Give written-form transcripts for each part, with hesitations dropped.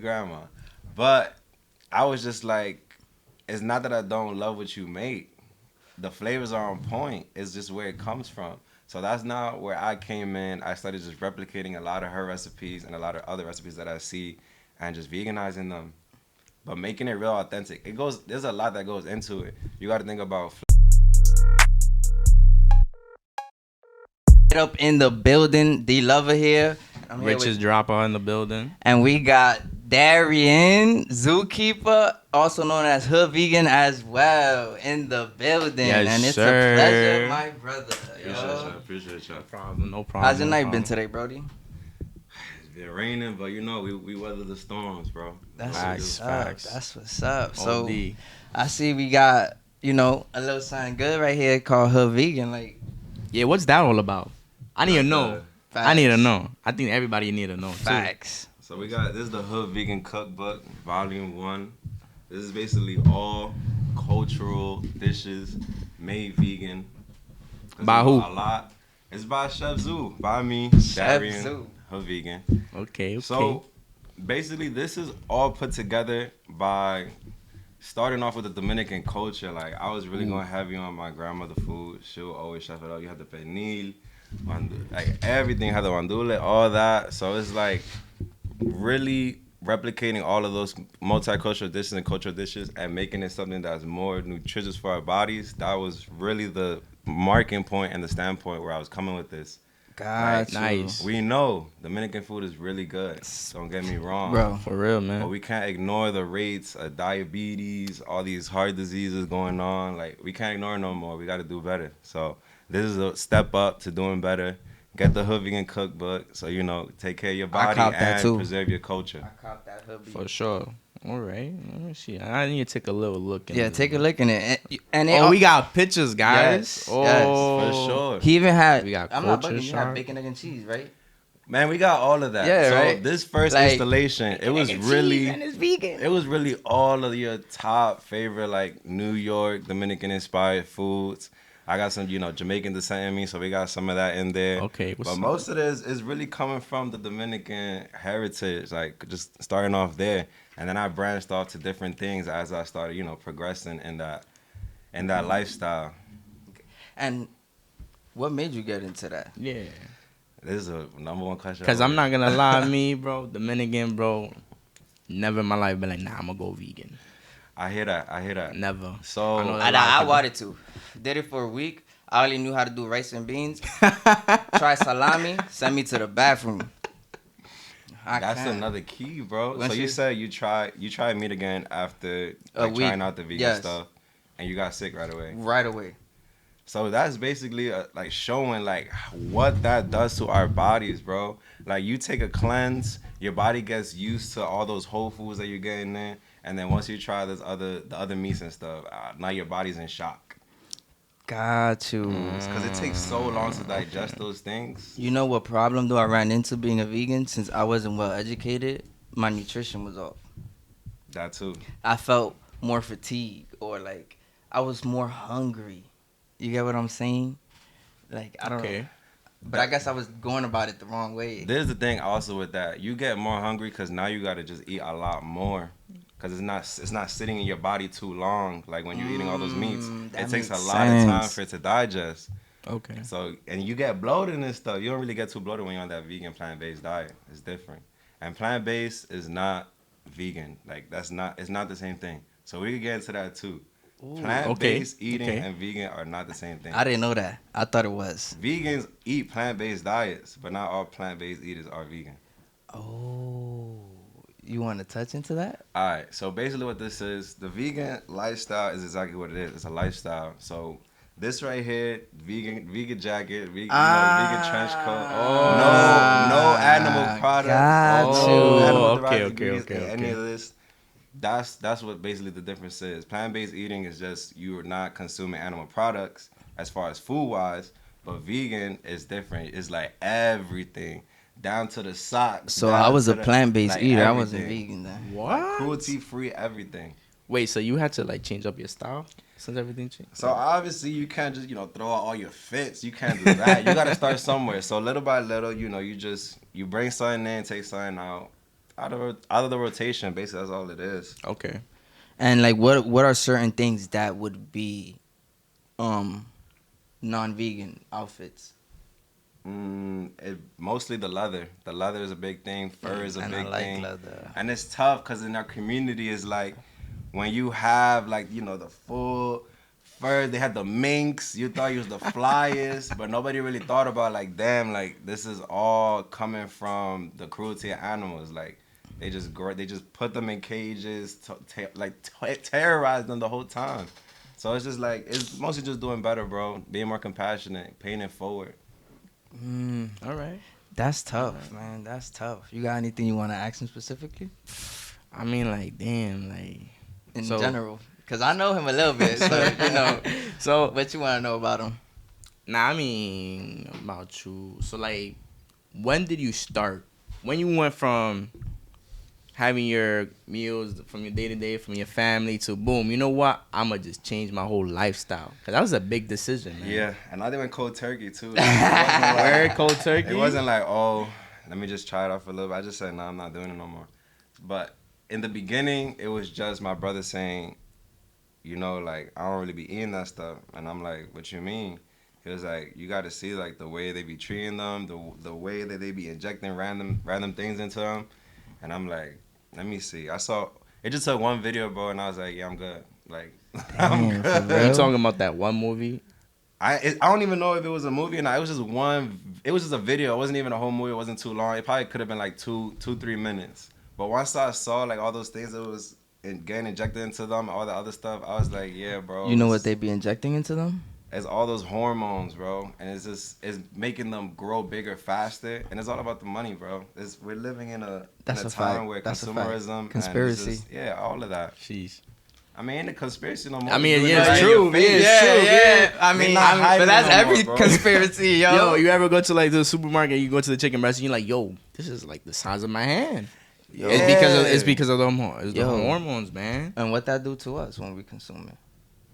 grandma. But I was just like, it's not that I don't love what you make. The flavors are on point. It's just where it comes from. So that's not where I came in. I started just replicating a lot of her recipes and a lot of other recipes that I see and just veganizing them. But making it real authentic. There's a lot that goes into it. You gotta think about Up in the building, D Lover here. I'm here Richest with, dropper in the building. and we got Darian, Zookeeper, also known as Hood Vegan as well, in the building. Yes, and it's sir. a pleasure, my brother. appreciate y'all. No problem, no problem. How's your no night problem. been today, Brody? It's been raining, but you know, we weather the storms, bro. That's Facts, what's up. facts. That's what's up. So OD. I see we got, a little something good right here called Hood Vegan. Like, Yeah, what's that all about? I need to know. facts. I need to know. I think everybody need to know. Too. Facts. So this is the Hood Vegan Cookbook, Volume 1. This is basically all cultural dishes made vegan. By who? A lot. It's by Chef Zoo, by me, Chef Darian, Zoo. Hood Vegan. Okay. So basically, this is all put together by starting off with the Dominican culture. Like, I was really going heavy on my grandmother food. She'll always chef it up. You have the pernil, like everything had the mandule, all that. So it's like really replicating all of those multicultural dishes and cultural dishes and making it something that's more nutritious for our bodies. That was really the marking point and the standpoint where I was coming with this. Got you. nice. We know Dominican food is really good. Don't get me wrong. Bro. For real, man. But we can't ignore the rates of diabetes, all these heart diseases going on. Like, we can't ignore no more. We got to do better. So this is a step up to doing better. Get the Hood Vegan Cookbook so, take care of your body cop that and too. preserve your culture. I caught that Hood Vegan. For sure. All right. Let me see. I need to take a little look. Yeah, take a look in it. And Oh, we got pictures, guys. Yes, oh, yes. For sure. He even had. We got I'm not culture bugging. You had shock. bacon, egg, and cheese, right? Man, we got all of that. Yeah, so right? this first Like, installation, it was Egg and cheese, really... and it's vegan. It was really all of your top favorite, like, New York, Dominican-inspired foods. I got some, Jamaican descent in me, so we got some of that in there. Okay. But most of this is really coming from the Dominican heritage, like, just starting off there. And then I branched off to different things as I started, progressing in that lifestyle. And what made you get into that? Yeah. This is a number one question. Because I'm not going to lie, me, bro. Dominican, bro. Never in my life been like, nah, I'm going to go vegan. I hear that. Never. So... I know I, A lot of I people- wanted to. Did it for a week. I only knew how to do rice and beans. Try salami. Send me to the bathroom. That's another key, bro. Once So you you- said you tried meat again after A week. trying out the vegan Yes. stuff, and you got sick right away. Right away. So that's basically like showing like what that does to our bodies, bro. Like, you take a cleanse, your body gets used to all those whole foods that you're getting in, and then once you try the other meats and stuff, now your body's in shock. Got you. Because it takes so long to digest those things. You know what problem though I ran into being a vegan? Since I wasn't well educated, my nutrition was off. That too. I felt more fatigued, or like I was more hungry. You get what I'm saying? Like, I don't know. Okay. But I guess I was going about it the wrong way. There's the thing also with that. You get more hungry because now you got to just eat a lot more. Because it's not sitting in your body too long. Like, when you're eating all those meats, that it takes a makes lot of time sense. for it to digest. Okay. So, and you get bloated and stuff. You don't really get too bloated when you're on that vegan plant-based diet. It's different. And plant-based is not vegan. Like, it's not the same thing. So we can get into that too. Plant-based eating Okay. and vegan are not the same thing. I didn't know that. I thought it was. Vegans eat plant-based diets, but not all plant-based eaters are vegan. Oh, you want to touch into that? All right, so basically what this is, the vegan lifestyle is exactly what it is. It's a lifestyle. So this right here, vegan jacket, vegan trench coat. No animal products. Got no you. animal Okay, derived okay, ingredients in okay, any okay. of this. That's what basically the difference is. Plant-based eating is just you're not consuming animal products as far as food-wise, but vegan is different. It's like everything. Down to the socks. So down I was to a the- plant-based like eater. I wasn't everything. vegan then. What? Cruelty-free everything. Wait, so you had to like change up your style since everything changed? So obviously you can't just, throw out all your fits. You can't do that. You gotta start somewhere. So little by little, you bring something in, take something out. out of the rotation. Basically, that's all it is. Okay. And like, what are certain things that would be non-vegan outfits? Mostly the leather. The leather is a big thing. Fur is a And big I like thing. leather. And it's tough because in our community is like when you have like the full fur. They had the minks. You thought you was the flyest, but nobody really thought about like damn, like this is all coming from the cruelty of animals. Like they just put them in cages, terrorize them the whole time. So it's just like it's mostly just doing better, bro. Being more compassionate, paying it forward. All right. That's tough, man. That's tough. You got anything you want to ask him specifically? I mean, like, damn, like. In So- general, because I know him a little bit, so So, what you want to know about him? nah, I mean, about you. So, like, when did you start? When you went from having your meals from your day to day, from your family to boom, you know what? I'm going to just change my whole lifestyle. Because that was a big decision, man. Yeah, and I went cold turkey too. It wasn't Where cold turkey? It wasn't like, oh, let me just try it out for a little bit. I just said, no, I'm not doing it no more. But in the beginning, it was just my brother saying, like, I don't really be eating that stuff. And I'm like, what you mean? He was like, you got to see, like, the way they be treating them, the way that they be injecting random things into them. And I'm like, let me see. I saw, it just took one video, bro, and I was like, yeah, I'm good. Like, I'm Damn, good. for Are you real? talking about that one movie? I don't even know if it was a movie or not. It was just a video. It wasn't even a whole movie. It wasn't too long. It probably could have been like 3 minutes. But once I saw like all those things that was getting injected into them, all the other stuff, I was like, yeah, bro. You know what they be injecting into them? It's all those hormones, bro. And it's making them grow bigger faster. And it's all about the money, bro. We're living in a That's a time fact. where That's a fact. consumerism and Conspiracy. it's just, yeah, all of that. Sheesh. I mean, ain't a conspiracy no more. I mean, You yeah, doing it's it in your true. face. Yeah, it's true. I They mean, not hiding but that's no more, every bro. conspiracy, yo. Yo, you ever go to like the supermarket? You go to the chicken breast, and you're like, "Yo, this is like the size of my hand." Yeah. It's because of the hormones. Yo. The hormones, man. And what that do to us when we consume it?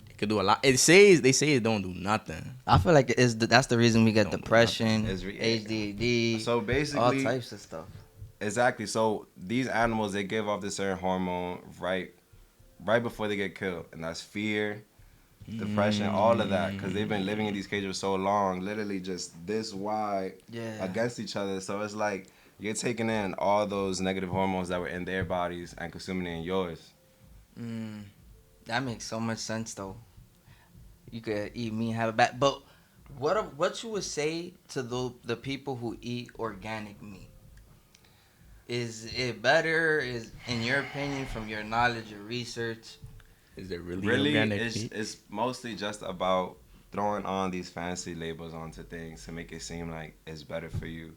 It could do a lot. They say it don't do nothing. I feel like that's the reason we get Don't do depression, It's ADD, So all basically, types of stuff. exactly. So these animals, they give off this certain hormone right before they get killed, and that's fear, depression, all of that, because they've been living in these cages for so long, literally just this wide Yeah. against each other. So it's like you're taking in all those negative hormones that were in their bodies and consuming it in yours. That makes so much sense, though. You could eat meat and have it back. But what you would say to the people who eat organic meat? Is it better? Is, in your opinion, from your knowledge or research? Is there really Really, organic meat? it's mostly just about throwing on these fancy labels onto things to make it seem like it's better for you.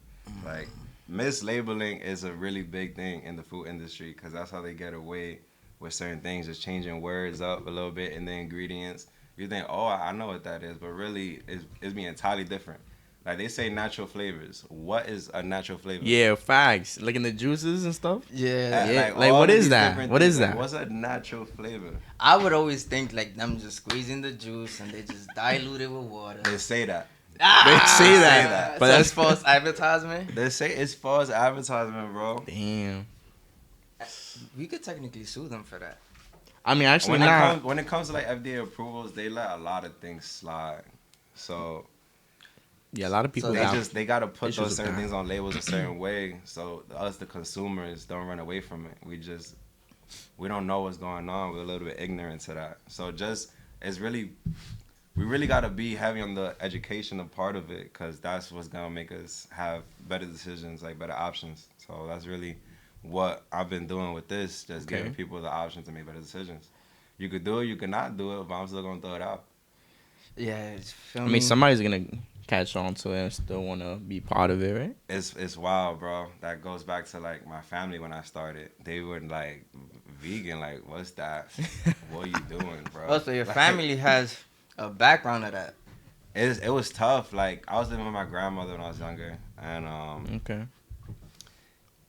Like, mislabeling is a really big thing in the food industry because that's how they get away with certain things, just changing words up a little bit in the ingredients. You think, oh, I know what that is, but really it's being entirely different. Like, they say natural flavors. What is a natural flavor? Yeah, facts. Like in the juices and stuff. Yeah. Yeah, like, all what of is these that? different What things, is like, that? What's a natural flavor? I would always think like them just squeezing the juice and they just dilute it with water. They say that. They say that, But but that's that's false advertisement. They say it's false advertisement, bro. damn. We could technically sue them for that. I mean, actually, When it comes to like FDA approvals, they let a lot of things slide. So yeah, a lot of people. So they gotta put issues those with certain that. things on labels a certain way, so us the consumers don't run away from it. We don't know what's going on. We're a little bit ignorant to that. So we really gotta be heavy on the educational part of it, because that's what's gonna make us have better decisions, like better options. So that's really what I've been doing with this, just Okay. giving people the option to make better decisions. You could do it, you could not do it, but I'm still gonna throw it out. Yeah, it's I mean, somebody's gonna catch on to it and still want to be part of it, right? It's wild, bro. That goes back to like my family when I started. They were like, vegan, like, what's that? What are you doing, bro? Oh, so your Like, family has a background of that. It was tough. Like, I was living with my grandmother when I was younger, and Okay.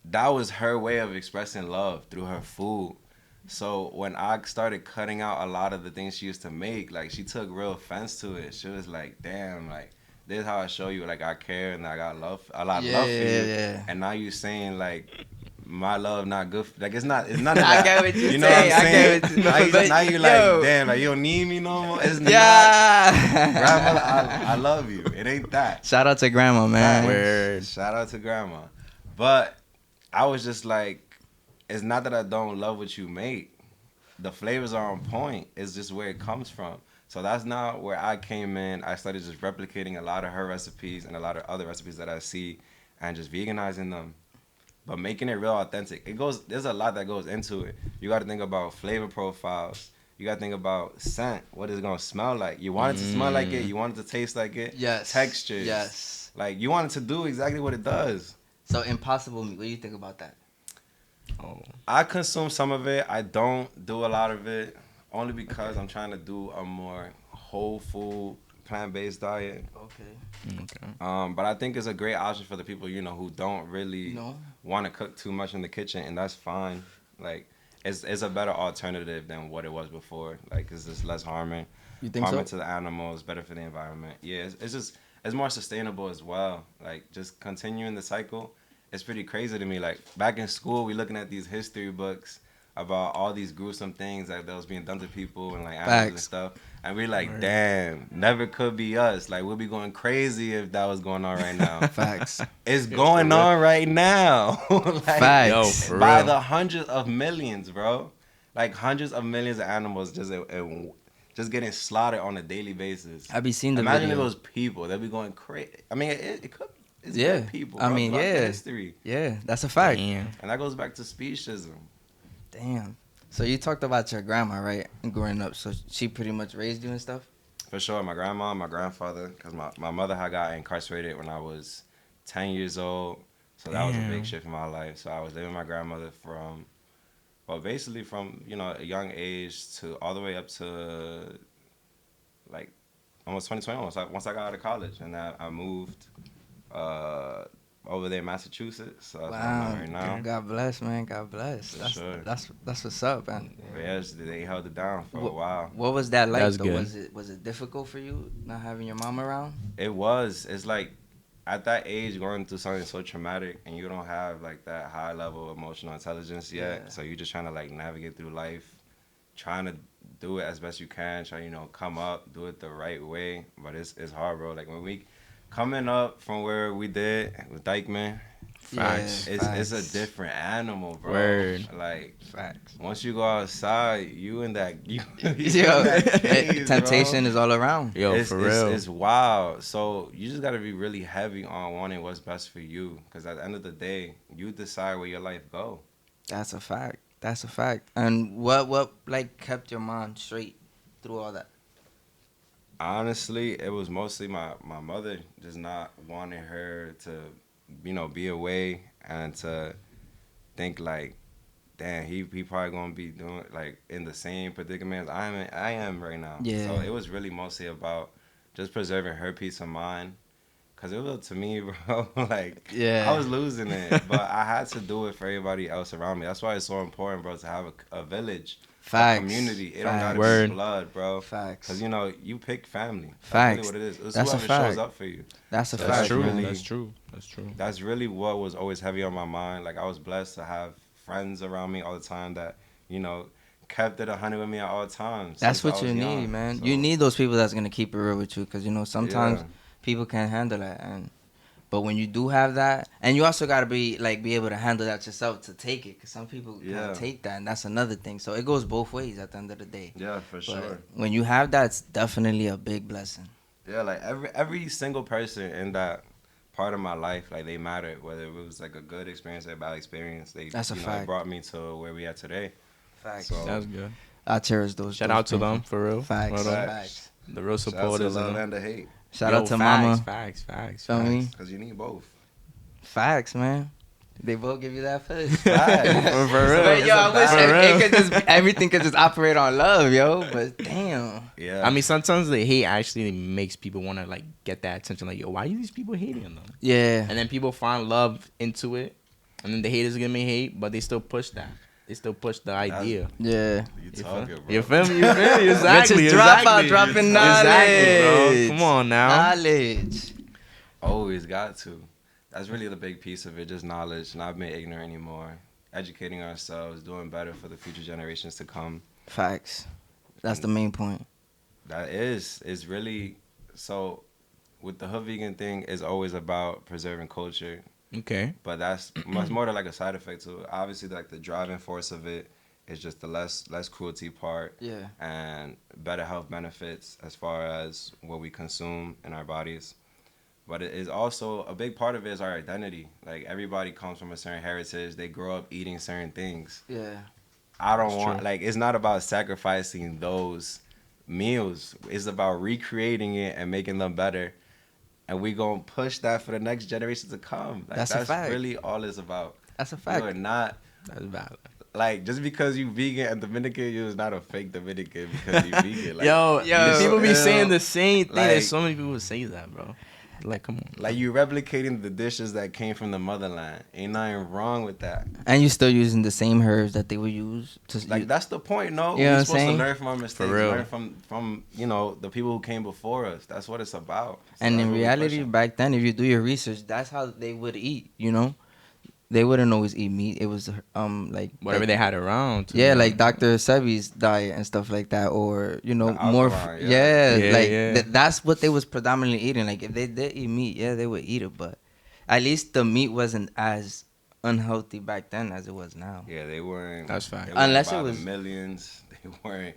that was her way of expressing love through her food. So when I started cutting out a lot of the things she used to make, like, she took real offense to it. She was like, damn, like, this is how I show you, like, I care and I got love, a lot of love for you. Yeah. And now you saying, like, my love not good. Like it's none of that. I get what you're You know saying. what I'm saying? I get what you- Now you're yo. like, damn, like you don't need me no more. It's not. Yeah. Grandmother, I love you. It ain't that. Shout out to grandma, man. Word. Shout out to grandma. But I was just like, it's not that I don't love what you make. The flavors are on point. It's just where it comes from. So that's not where I came in. I started just replicating a lot of her recipes and a lot of other recipes that I see and just veganizing them. But making it real authentic. There's a lot that goes into it. You got to think about flavor profiles. You got to think about scent. What is it going to smell like? You want it to smell like it. You want it to taste like it. Yes. Textures. Yes. Like, you want it to do exactly what it does. So Impossible Meat, what do you think about that? Oh. I consume some of it. I don't do a lot of it. Only because I'm trying to do a more whole food, plant-based diet. Okay. But I think it's a great option for the people, you know, who don't really want to cook too much in the kitchen, and that's fine. Like, it's a better alternative than what it was before. Like, it's just less harming. You think harming so? to the animals, better for the environment. Yeah, it's more sustainable as well. Like, just continuing the cycle. It's pretty crazy to me. Like, back in school, we looking at these history books about all these gruesome things that was being done to people and like animals and stuff. And we're like, damn, never could be us. Like, we'll be going crazy if that was going on right now. Facts. It's going on right now. Like, Facts. Yo, for by real. the hundreds of millions, bro. Like, hundreds of millions of animals just getting slaughtered on a daily basis. I be seeing the Imagine video. if it was people. They'd be going crazy. I mean, it could. It's Yeah. people. I Bro, mean, throughout the yeah. history. Yeah, that's a fact. Damn. And that goes back to speciesism. Damn. So you talked about your grandma, right? Growing up, so she pretty much raised you and stuff. For sure, my grandma, my grandfather, because my mother had got incarcerated when I was 10 years old. So that was a big shift in my life. So I was living with my grandmother basically from, you know, a young age to all the way up to like almost 2021. Once I got out of college, and I moved over there in Massachusetts. So that's where I'm at right now. God bless, man. God bless. For sure. That's what's up, man. But yeah, they held it down for a while. What was that like? That's though? good. Was it difficult for you not having your mom around? It was. It's like at that age going through something so traumatic and you don't have like that high level emotional intelligence yet. Yeah. So you're just trying to like navigate through life, trying to do it as best you can, trying to, you know, come up, do it the right way. But it's hard, bro. Like when we coming up from where we did with Dykeman, Facts. it's a different animal, bro. Word. Like Facts. once you go outside, you in that Yo, that cage, temptation bro. is all around. Yo, for real. It's wild. So you just gotta be really heavy on wanting what's best for you, because at the end of the day, you decide where your life go. That's a fact. That's a fact. And what like kept your mind straight through all that? Honestly, it was mostly my mother just not wanting her to, you know, be away and to think like, damn, he probably gonna be doing like in the same predicament I am right now. Yeah. So it was really mostly about just preserving her peace of mind. Cause it was up to me, bro. Like, Yeah. I was losing it, but I had to do it for everybody else around me. That's why it's so important, bro, to have a village, Facts. a community. It don't Facts. gotta Word. be blood, bro. Facts. Cause you know you pick family. Facts. That's really what it is. It's That's a whoever fact. shows up for you. That's a So fact. That's true. really- That's true. That's true. That's really what was always heavy on my mind. Like I was blessed to have friends around me all the time that, you know, kept it 100 with me at all times. That's since what I you was need, young. man. So, You need those people that's gonna keep it real with you, cause you know sometimes yeah. people can't handle that, but when you do have that, and you also gotta be able to handle that yourself to take it, cause some people Yeah. can't take that, and that's another thing. So it goes both ways at the end of the day. Yeah, for But sure. when you have that, it's definitely a big blessing. Yeah, like every single person in that part of my life, like they mattered. Whether it was like a good experience or a bad experience, they That's a they fact. brought me to where we at today. Facts. So That's good. I cherish those. Shout those out to people. them for real. Facts. Right on. Facts. The real shout out to supporters. love and and the hate, Shout Yo, out to facts, mama. Facts. Feel me? because you need both. Facts, man. They both give you that push. Facts. For real. But yo, I wish For real. it could just everything could just operate on love, yo. But damn. Yeah. I mean, sometimes the hate actually makes people want to like get that attention. Like, yo, why are these people hating them? Yeah. And then people find love into it, and then the haters gonna make hate, but they still push that. They still push the idea. Yeah. you You talking, feel, bro. you feel me? You feel me? Exactly. Rich's dropout exactly. dropping knowledge. Exactly, bro. Come on now. Knowledge. Always got to. That's really the big piece of it, just knowledge, not being ignorant anymore. educating ourselves, doing better for the future generations to come. Facts. That's the main point. That is really so. With the hood vegan thing, is always about preserving culture, Okay. but that's much more than like a side effect to it. Obviously, like the driving force of it is just the less cruelty part Yeah. and better health benefits as far as what we consume in our bodies. But it is also a big part of it is our identity. Like everybody comes from a certain heritage. They grow up eating certain things. Yeah. I don't That's want true. like it's not about sacrificing those meals. It's about recreating it and making them better. And we gonna push that for the next generation to come. Like That's a fact. really all it's about. That's a You are fact. not That's valid. like just because you vegan and Dominican, you're not a fake Dominican because you vegan. Like, Yo, Yo, people be yo. saying the same thing. Like- There's so many people who say that, bro. Like, come on. like you replicating the dishes that came from the motherland. Ain't nothing wrong with that. And you're still using the same herbs that they would use to Like that's the point, no? You know what We're I'm supposed saying? to learn from our mistakes, real. learn from the people who came before us. That's what it's about. So And that's in what we're reality, pushing. back then, if you do your research, that's how they would eat. You know, they wouldn't always eat meat. It was like Whatever like, they had around. Yeah, like Dr. Sebi's diet and stuff like that, or The more. alkaline, yeah. Yeah, like yeah. that's what they was predominantly eating. Like if they did eat meat, yeah, they would eat it, but at least the meat wasn't as unhealthy back then as it was now. Yeah, they weren't. That's fact. They weren't Unless it by the was- millions. They weren't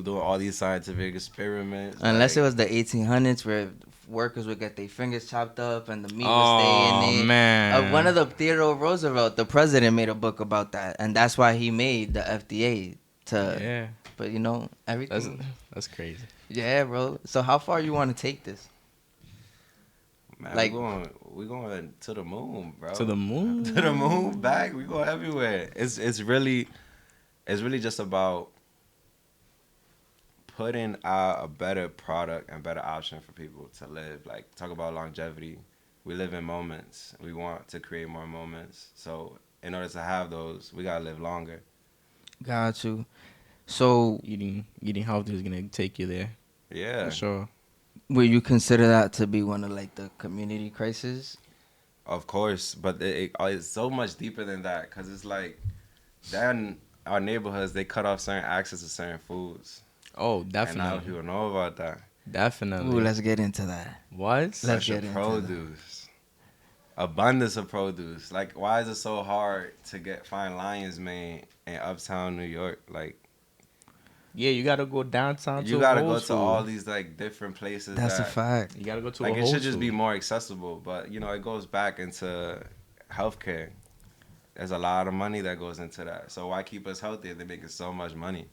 doing all these scientific experiments. Unless it like, was the 1800s where workers would get their fingers chopped up and the meat would Oh, stay in it. man. One of the Theodore Roosevelt, the president, made a book about that, and that's why he made the FDA to. Yeah. But everything. That's crazy. Yeah, bro. So how far you want to take this? man, like- we going to the moon, bro. To the moon? To the moon, back. We go everywhere. It's really just about putting out a better product and better option for people to live. Like talk about longevity. We live in moments. We want to create more moments. So in order to have those, we gotta live longer. Got you. So Eating healthy is gonna take you there. Yeah. For sure. will you consider that to be one of like the community crises? Of course, but it's so much deeper than that because it's like then our neighborhoods they cut off certain access to certain foods. Oh, And not definitely. people know about that. Definitely. Ooh, let's get into that. What? Let's Fresh get into produce. Abundance of produce. Like, why is it so hard to find lion's mane in uptown New York? Like, Yeah, you gotta go downtown. you to gotta Whole go to Foods. all these like different places. That's a that, fact. You gotta go to Like, a it Whole should just be Foods. more accessible. But it goes back into healthcare. There's a lot of money that goes into that. So why keep us healthy if they're making so much money?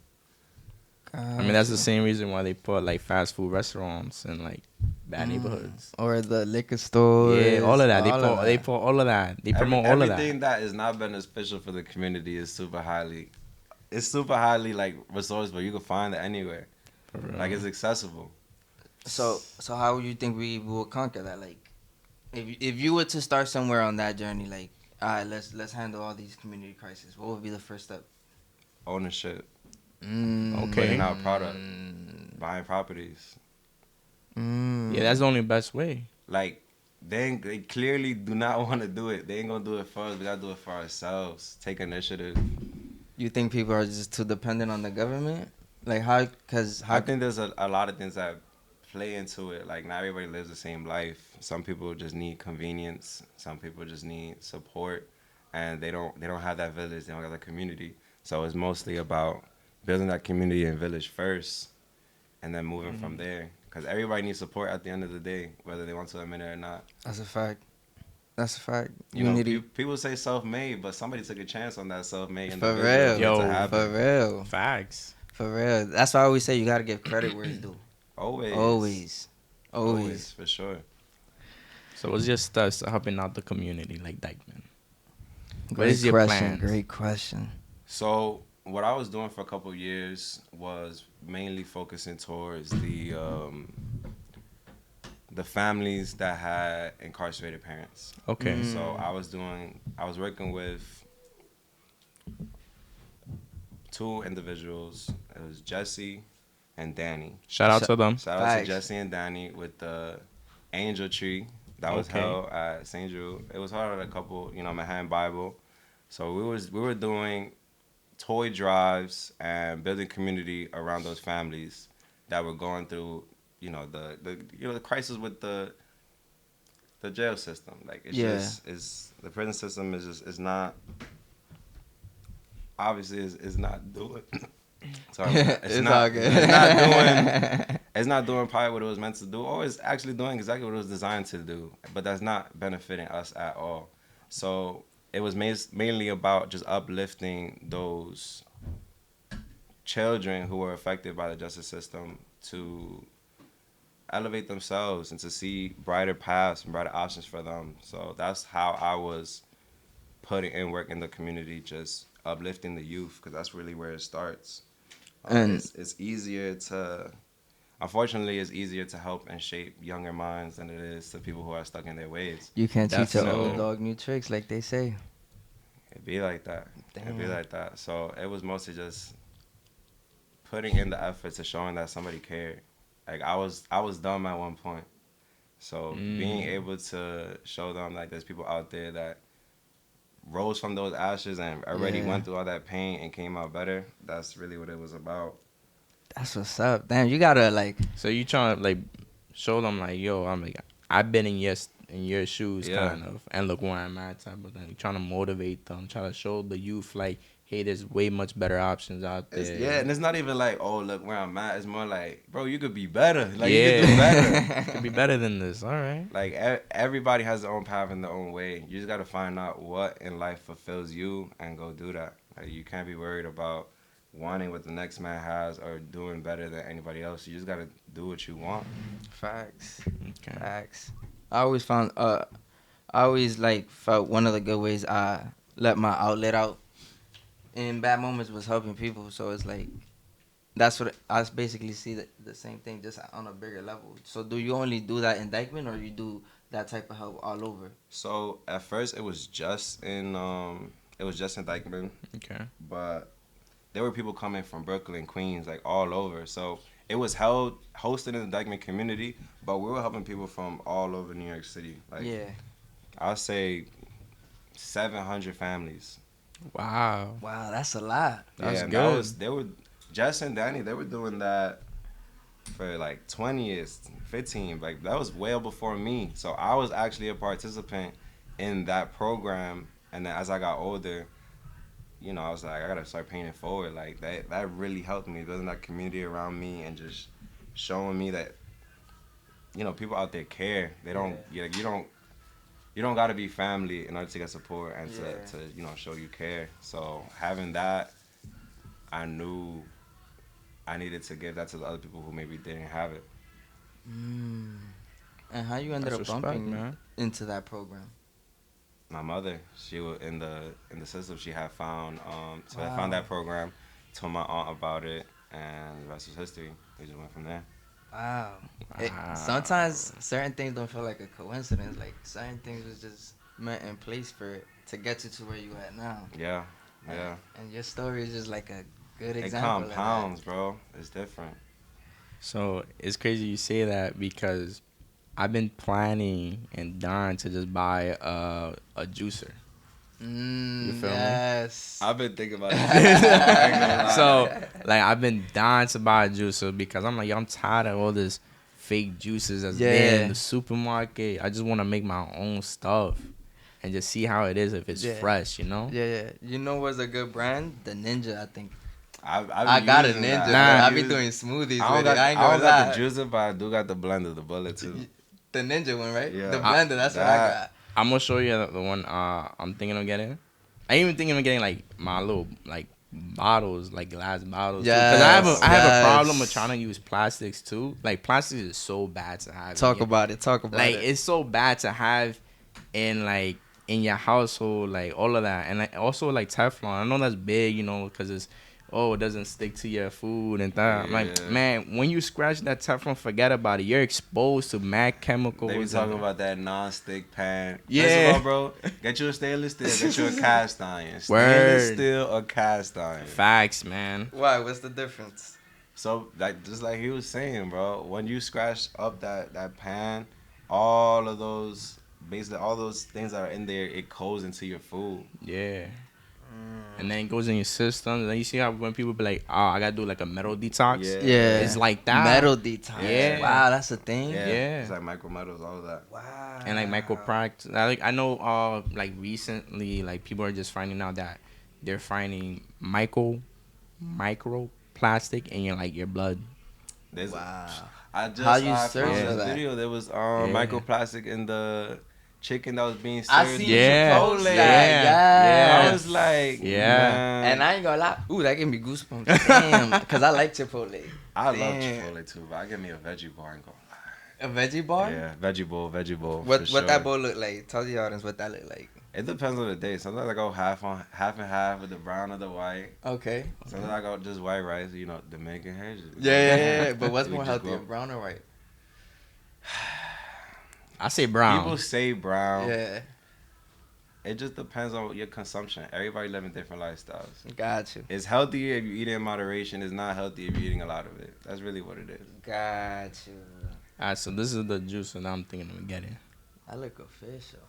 I mean, that's the same reason why they put like fast food restaurants in like bad neighborhoods. Or the liquor stores. Yeah, all of that. They all put of they that. put all of that. They promote all of Everything that. that is not beneficial for the community is super highly. It's super highly like resourceful. You can find it anywhere. For real. Like it's accessible. So how would you think we will conquer that? Like, if you were to start somewhere on that journey, like, all right, let's handle all these community crises. What would be the first step? Ownership, Okay. putting out product, buying properties. Yeah, that's the only best way. Like they clearly do not want to do it. They ain't gonna do it for us. We gotta do it for ourselves. Take initiative. You think people are just too dependent on the government? Like how? Cause I think there's a lot of things that play into it. Like not everybody lives the same life. Some people just need convenience. Some people just need support, and they don't have that village. They don't have that community. So it's mostly about building that community and village first, and then moving from there. Because everybody needs support at the end of the day, whether they want to admit it or not. That's a fact. That's a fact. People say self-made, but somebody took a chance on that self-made. For individual real. for it Yo, to happen. For real. Facts. For real. That's why I always say you gotta give credit where it's due. Always, Always. for sure. So what's your steps to helping out the community like Dykeman? What Great is your question. plans? Great question. So what I was doing for a couple of years was mainly focusing towards the families that had incarcerated parents. Okay. So I was working with two individuals. It was Jesse and Danny. Shout out to them. Shout out Facts. to Jesse and Danny with the angel tree that was Okay. held at St. Drew. It was held at a couple, Manhattan Bible. So we were doing toy drives and building community around those families that were going through, the crisis with the jail system. Like it's Yeah. just is the prison system is not obviously is not doing. Sorry, It's all good. it's not doing probably what it was meant to do, or it's actually doing exactly what it was designed to do. But that's not benefiting us at all. So it was mainly about just uplifting those children who were affected by the justice system to elevate themselves and to see brighter paths and brighter options for them. So that's how I was putting in work in the community, just uplifting the youth, because that's really where it starts. And It's easier to, unfortunately, it's easier to help and shape younger minds than it is to people who are stuck in their ways. you can't teach an Definitely. old dog new tricks, like they say. It'd be like that. It'd be Damn. like that. So it was mostly just putting in the effort to showing that somebody cared. Like I was dumb at one point. So being able to show them like there's people out there that rose from those ashes and already Yeah. went through all that pain and came out better. That's really what it was about. That's what's up. Damn, you gotta like. So you trying to like show them like, yo, I'm like, I've been in your shoes, Yeah. kind of, and look where I'm at, type of thing. Trying to motivate them, trying to show the youth like, hey, there's way much better options out there. Yeah, and it's not even like, oh, look where I'm at. It's more like, bro, you could be better. Like, yeah, you could do better. Could be better than this. All right. Like, everybody has their own path in their own way. You just got to find out what in life fulfills you and go do that. Like, you can't be worried about wanting what the next man has or doing better than anybody else. You just got to do what you want. Facts. Okay. Facts. I always found. I always like felt one of the good ways I let my outlet out in bad moments was helping people. So it's like that's what I basically see the same thing just on a bigger level. So do you only do that in Dykeman or you do that type of help all over? So, at first, it was just in Dykeman, Okay. but there were people coming from Brooklyn, Queens, like all over. So it was hosted in the Dykeman community, but we were helping people from all over New York City. Like Yeah. I'll say 700 families. Wow. Wow, that's a lot. That's and good. they were Jess and Danny. They were doing that for like 20 years, 15. Like that was well before me. So I was actually a participant in that program. And then as I got older, I was like, I gotta start paying it forward. Like that really helped me building that community around me and just showing me that, people out there care. They don't, you don't gotta be family in order to get support and to show you care. So having that, I knew I needed to give that to the other people who maybe didn't have it. Mm. And how you ended That's up respect, bumping man. into that program? My mother, she was in the system. She had found, so I Wow. found that program, told my aunt about it, and the rest was history. We just went from there. Wow. Wow. Sometimes certain things don't feel like a coincidence. Like certain things was just meant in place for it to get you to where you at now. Yeah, yeah. And your story is just like a good It example. of that. compounds, bro. It's different. So it's crazy you say that because I've been planning and dying to just buy a juicer. You feel me? Yes. I've been thinking about it. So like I've been dying to buy a juicer because I'm like, yo, I'm tired of all this fake juices that's there in the supermarket. I just want to make my own stuff and just see how it is if it's fresh, you know? Yeah. You know what's a good brand? The Ninja, I think. I've I got a using Ninja. that. I be doing smoothies I don't with it. I ain't I gonna don't got lie. the juicer, but I do got the blender, the bullet too. The Ninja one, right? Yeah. The blender, that's what I got. I'm gonna show you the one I'm thinking of getting. I ain't even thinking of getting like my little like bottles, like glass bottles. Because I have a problem with trying to use plastics too. Like plastics is so bad to have. Talk about it. Like it's so bad to have in like in your household, like all of that, and like also like Teflon. I know that's big, because it's it doesn't stick to your food and that. I'm like, Yeah. man, when you scratch that Teflon, forget about it. You're exposed to mad chemicals. They be talking about that non-stick pan. Yeah. First of all, bro, get you a stainless steel, get you a cast iron. Stainless Word. steel or cast iron. Facts, man. Why? What's the difference? So, like, just like he was saying, bro, when you scratch up that pan, all of those, basically all those things that are in there, it goes into your food. Yeah. and then it goes in your system. And then you see how when people be like, "Oh, I gotta do like a metal detox." Yeah. Yeah. It's like that. Metal detox. Yeah. Wow, that's a thing. Yeah. Yeah. It's like micro metals, all of that. Wow. And like microplastics. I know like recently like people are just finding out that they're finding microplastic in your blood. There's Wow. I just How you saw search from for this that? video there was microplastic in the chicken that was being served. I seen Yeah. you post that. Yeah. Yeah. I was like, Yeah. man. And I ain't gonna lie. Ooh, that gave me goosebumps. Damn. Because I like Chipotle. I love Damn. Chipotle too, but I give me a veggie bar and go. A veggie bar? Yeah, veggie bowl. What for that sure. bowl look like? Tell the audience what that look like. It depends on the day. Sometimes I go half and half with the brown or the white. Okay. Sometimes I go just white rice. You know, Dominican heritage. Yeah. But what's We more just healthier, go- brown or white? I say brown. People say brown. Yeah. It just depends on your consumption. Everybody living different lifestyles. Got you. It's healthier if you eat it in moderation. It's not healthy if you're eating a lot of it. That's really what it is. Got you. Alright, so this is the juice that I'm thinking of getting. I look official.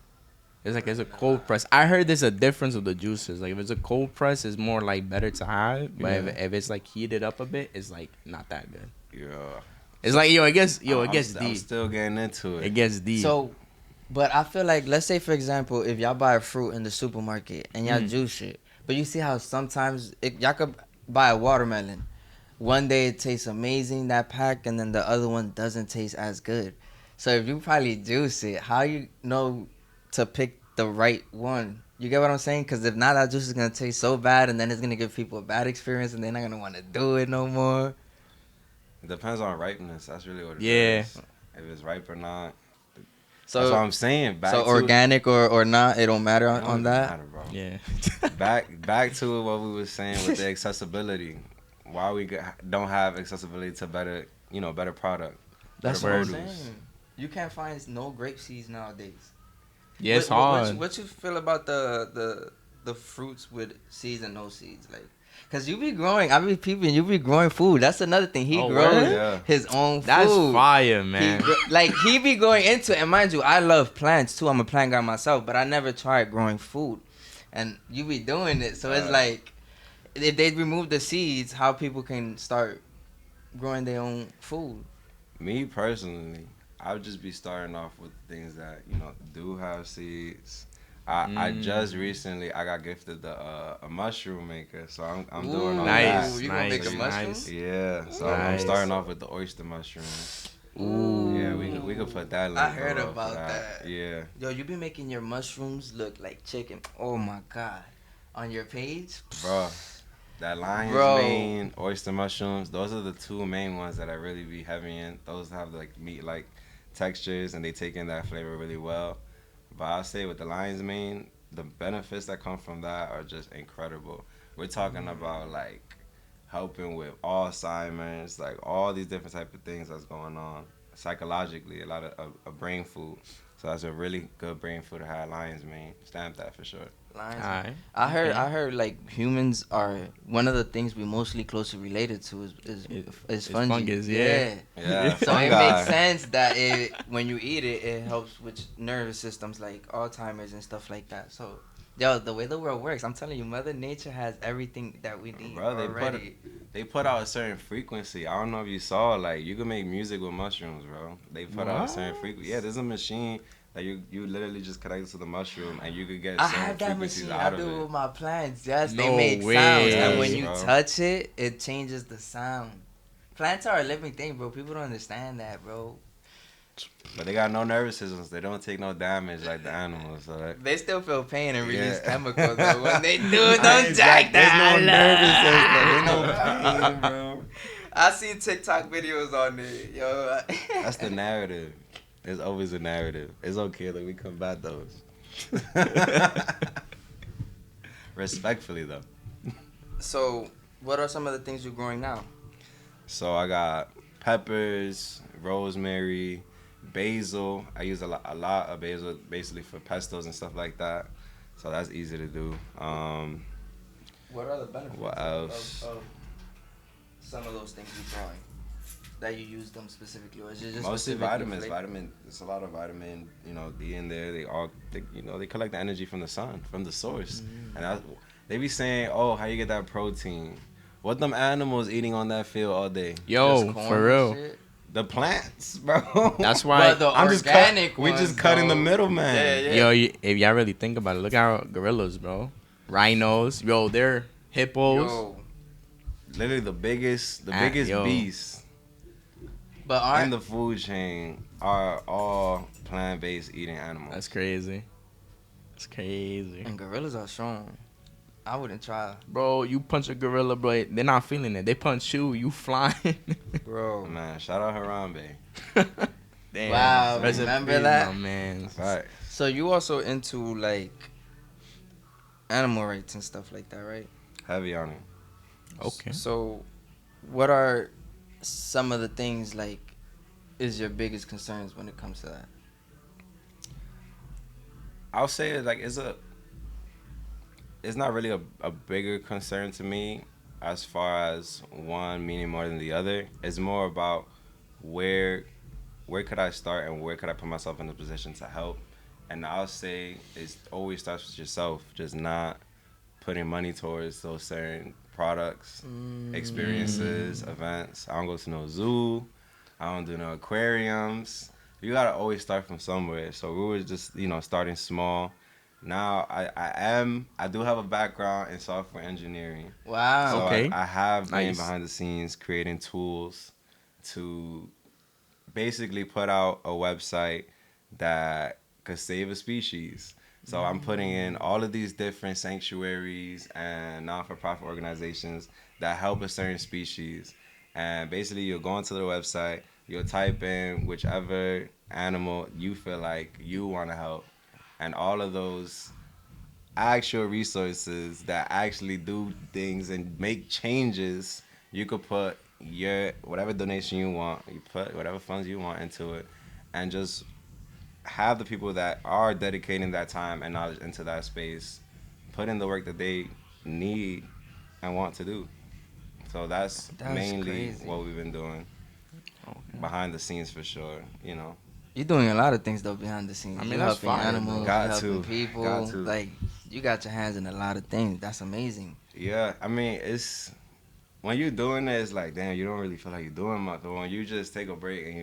It's a cold press. I heard there's a difference with the juices. Like if it's a cold press, it's more like better to have. But Yeah. if it's like heated up a bit, it's like not that good. Yeah. It's like it gets I'm deep. still getting into It it. gets deep. So, but I feel like, let's say for example, if y'all buy a fruit in the supermarket and y'all juice it, but you see how sometimes y'all could buy a watermelon. One day it tastes amazing, that pack, and then the other one doesn't taste as good. So if you probably juice it, how you know to pick the right one? You get what I'm saying? Because if not, that juice is going to taste so bad, and then it's going to give people a bad experience, and they're not going to want to do it no more. It depends on ripeness. That's really what it Yeah. is. If it's ripe or not. So, That's what I'm saying. so organic or not, it don't matter on that? Matter, bro. yeah. Back to what we were saying with the accessibility. Why we don't have accessibility to better product. That's better what I'm produce. saying. You can't find no grape seeds nowadays. Yeah, it's What hard. you feel about the fruits with seeds and no seeds? Like, cause you be growing, I be peeping, you be growing food. That's another thing. He Oh, grows word? Yeah. his own food. That's fire, man. He be going into it. And mind you, I love plants too. I'm a plant guy myself, but I never tried growing food. And you be doing it, so it's like, if they remove the seeds, how people can start growing their own food. Me personally, I would just be starting off with things that do have seeds. I just recently I got gifted a mushroom maker, so I'm doing all Nice, that. You gonna make a nice, mushroom? nice. Yeah, so I'm Nice. starting off with the oyster mushroom. Ooh. Yeah, we could put that. Link I heard below about for that. Yeah, Yo, you be making your mushrooms look like chicken. Oh my god. On your page? bro. That lion's Bro. mane, oyster mushrooms, those are the two main ones that I really be heavy in. Those have like meat-like textures and they take in that flavor really well. But I say with the lion's mane, the benefits that come from that are just incredible. We're talking about like helping with Alzheimer's, like all these different type of things that's going on psychologically. A lot of a brain food. So that's a really good brain food to have. Lion's mane, stamp that for sure. Lions. Alright. I heard like humans are one of the things we mostly closely related to is fungi. fungus, yeah. Yeah, So it fungi. makes sense that when you eat it, it helps with nervous systems like Alzheimer's and stuff like that. So, yo, the way the world works, I'm telling you, Mother Nature has everything that we need Bro, already. they put out a certain frequency. I don't know if you saw, like, you can make music with mushrooms, bro. They put out a certain frequency. Yeah, there's a machine that you literally just connect it to the mushroom and you could get I certain have that frequencies machine. out I of do it it. with my plants. Yes, they No make way. sounds, and when Yes, you bro. touch it, it changes the sound. Plants are a living thing, bro. People don't understand that, bro. But they got no nervous systems. They don't take no damage like the animals. So like, They still feel pain and release Yeah. chemicals. But when they do, I don't ain't jack there's that. no nervous system. There's no pain, bro. I seen TikTok videos on it, yo. That's the narrative. There's always a narrative. It's okay that we combat those. Respectfully, though. So, what are some of the things you're growing now? So I got peppers, rosemary, basil. I use a lot of basil basically for pestos and stuff like that. So that's easy to do. What are the benefits What else? of some of those things you're growing? That you use them specifically, or is it just Mostly specifically vitamins. flavor? Vitamin. There's a lot of vitamin, D in there. They collect the energy from the sun, from the source, and They be saying, "Oh, how you get that protein? What them animals eating on that field all day? Yo, Just corn for and real. shit. The plants, bro." That's But why. the I'm just organic we ones, just cutting the though, middleman. Yeah, yeah. Yo, if y'all really think about it, look at gorillas, bro. Rhinos, yo, they're hippos. Yo, Literally the biggest Yo. beasts but in aren't the food chain are all plant-based eating animals. That's crazy. That's crazy. and gorillas are strong. I wouldn't try, Bro, you punch a gorilla, bro, they're not feeling it. They punch you flying. bro. Man, shout out Harambe. Damn. Wow, Rest in remember peace, that? my man. That's right. So you also into like animal rights and stuff like that, right? Heavy on it. Okay. So, what are some of the things like is your biggest concerns when it comes to that? I'll say it like it's not really a bigger concern to me as far as one meaning more than the other. It's more about where could I start and where could I put myself in a position to help. And I'll say it always starts with yourself, just not putting money towards those certain products, experiences, events. I don't go to no zoo. I don't do no aquariums. You gotta always start from somewhere. So we were just, starting small. Now I do have a background in software engineering. Wow. So Okay. I have been Nice. behind the scenes creating tools to basically put out a website that could save a species. So I'm putting in all of these different sanctuaries and non-for-profit organizations that help a certain species. And basically you'll go onto the website, you'll type in whichever animal you feel like you want to help. And all of those actual resources that actually do things and make changes, you could put your whatever donation you want, you put whatever funds you want into it, and just have the people that are dedicating that time and knowledge into that space put in the work that they need and want to do. So that's mainly crazy. what we've been doing behind the scenes for sure. You're doing a lot of things though behind the scenes. I mean, You're that's helping fire, animals, bro. you're Got helping to. people. Got to. Like you got your hands in a lot of things. That's amazing. Yeah, I mean, it's when you're doing it, it's like, damn, you don't really feel like you're doing much. But when you just take a break and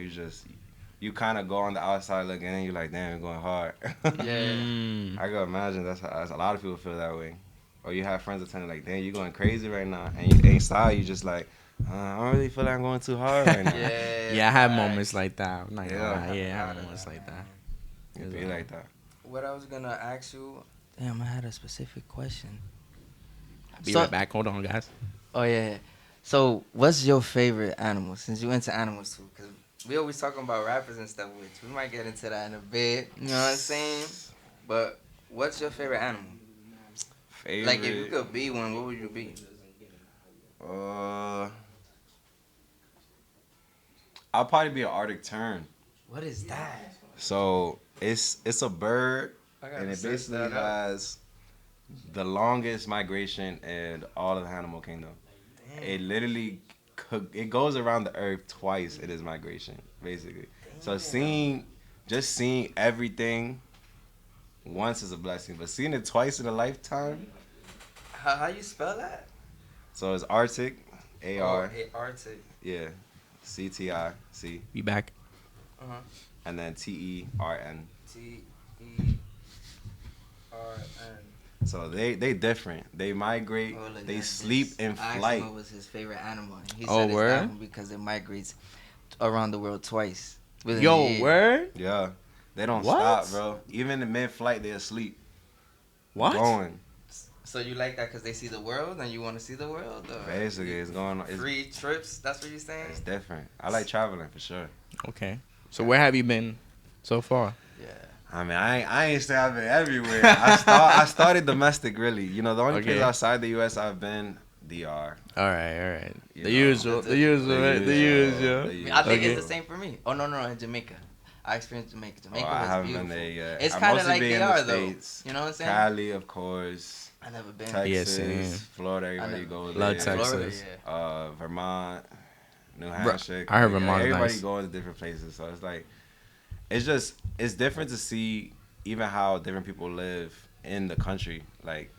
you kind of go on the outside looking in, you're like, damn, you're going hard. Mm. I can imagine that's a lot of people feel that way. Or you have friends that tell you like, damn, you're going crazy right now. And you inside, you just like, I don't really feel like I'm going too hard right now. Yeah, I have moments like that. I'm not gonna Yeah. lie. Yeah, I have moments like that. You be like that. What I was gonna ask you? Damn, I had a specific question. Be So- right back. Hold on, guys. Oh yeah. So, what's your favorite animal? Since you into animals too, because we always talking about rappers and stuff, which we might get into that in a bit. You know what I'm saying? But what's your favorite animal? Favorite. Like, if you could be one, what would you be? I'll probably be an Arctic tern. What is that? So it's a bird, I gotta and it search basically that up. has the longest migration in all of the animal kingdom. It literally it goes around the earth twice in its migration, basically. So seeing everything once is a blessing, but seeing it twice in a lifetime. How you spell that? So it's Arctic, AR, Arctic. yeah, CTIC, Be back. and then TERN. TERN. So they different. They migrate. Oh, look, They that's sleep this. in I asked flight. him what was his favorite animal. And he Oh, said it's word? that one because it migrates around the world twice. within a Yo, year. word? Yeah, they don't What? stop, bro. Even in mid-flight, they asleep. What? Going. So you like that because they see the world and you want to see the world? Or Basically, it's going on. free trips. That's what you're saying? It's different. I like traveling for sure. Okay. So where have you been so far? Yeah. I mean, I ain't say I've been everywhere. I started domestic, really. The only Okay. place outside the U.S. I've been, DR. All right. You The know, usual, the usual, right? The usual. I think Okay. it's the same for me. Oh, no, in Jamaica. I experienced Jamaica. Jamaica I was haven't beautiful. been there yet. It's I've kind of mostly like been they in the are, though. States. You know what I'm saying? Cali, of course. I never been. Texas, Yes, Florida, everybody never- goes Love there. Texas. Florida, yeah. Vermont, New Hampshire. I heard Vermont's Everybody nice. goes to different places, so it's like, it's different to see even how different people live in the country. Like,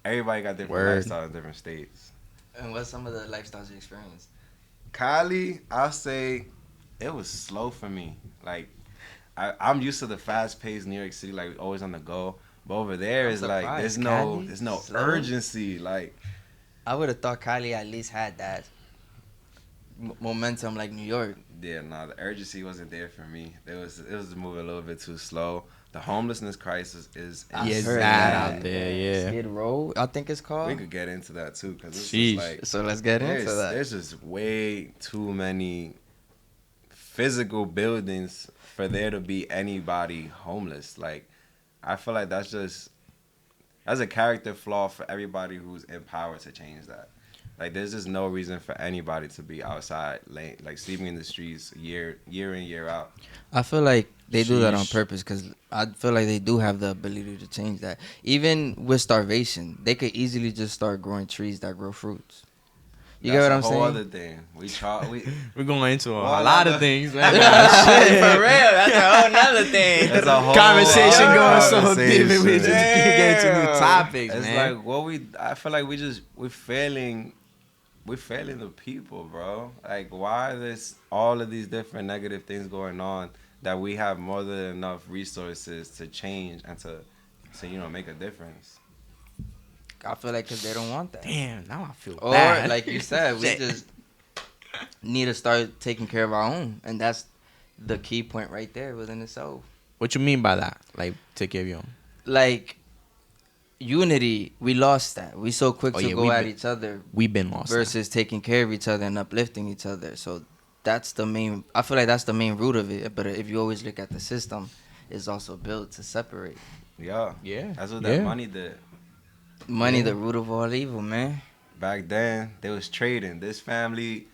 everybody got different Word. lifestyles in different states. And what's some of the lifestyles you experienced? Cali, I'll say it was slow for me. Like, I'm used to the fast-paced New York City, like always on the go. But over there, I'm it's like surprised. there's no Slow? urgency. Like, I would have thought Cali at least had that momentum like New York. yeah, no, the urgency wasn't there for me. It was moving a little bit too slow. The homelessness crisis is I Yeah, heard that that. out there, yeah. Skid Row, I think it's We called. could get into that too, because it's Sheesh. just like So let's get into that. there's just way too many physical buildings for there to be anybody homeless. Like, I feel like that's a character flaw for everybody who's in power to change that. Like, there's just no reason for anybody to be outside, like sleeping in the streets year in, year out. I feel like they do that on Sheesh. purpose because I feel like they do have the ability to change that. Even with starvation, they could easily just start growing trees that grow fruits. You get what I'm That's a saying? whole other thing. We're going into a Well, lot no. of things, man. Shit, for real, that's a whole nother thing. It's a whole Conversation other going so conversation. deep, we just get into new topics, It's man. like I feel like we're failing the people, bro. Like, why there's all of these different negative things going on that we have more than enough resources to change and to make a difference. I feel like because they don't want that. Damn, now I feel Or, bad. like you said, we just need to start taking care of our own. And that's the key point right there within itself. What you mean by that? Like, take care of your own. Like, unity, we lost that. We so quick Oh, to yeah, go we at been- each other We've been lost. versus taking care of each other and uplifting each other. So that's the main, I feel like that's the main root of it. But if you always look at the system, it's also built to separate. Yeah, Yeah. that's what Yeah. that money did. Money, the root of all evil, man. Back then, they was trading. This family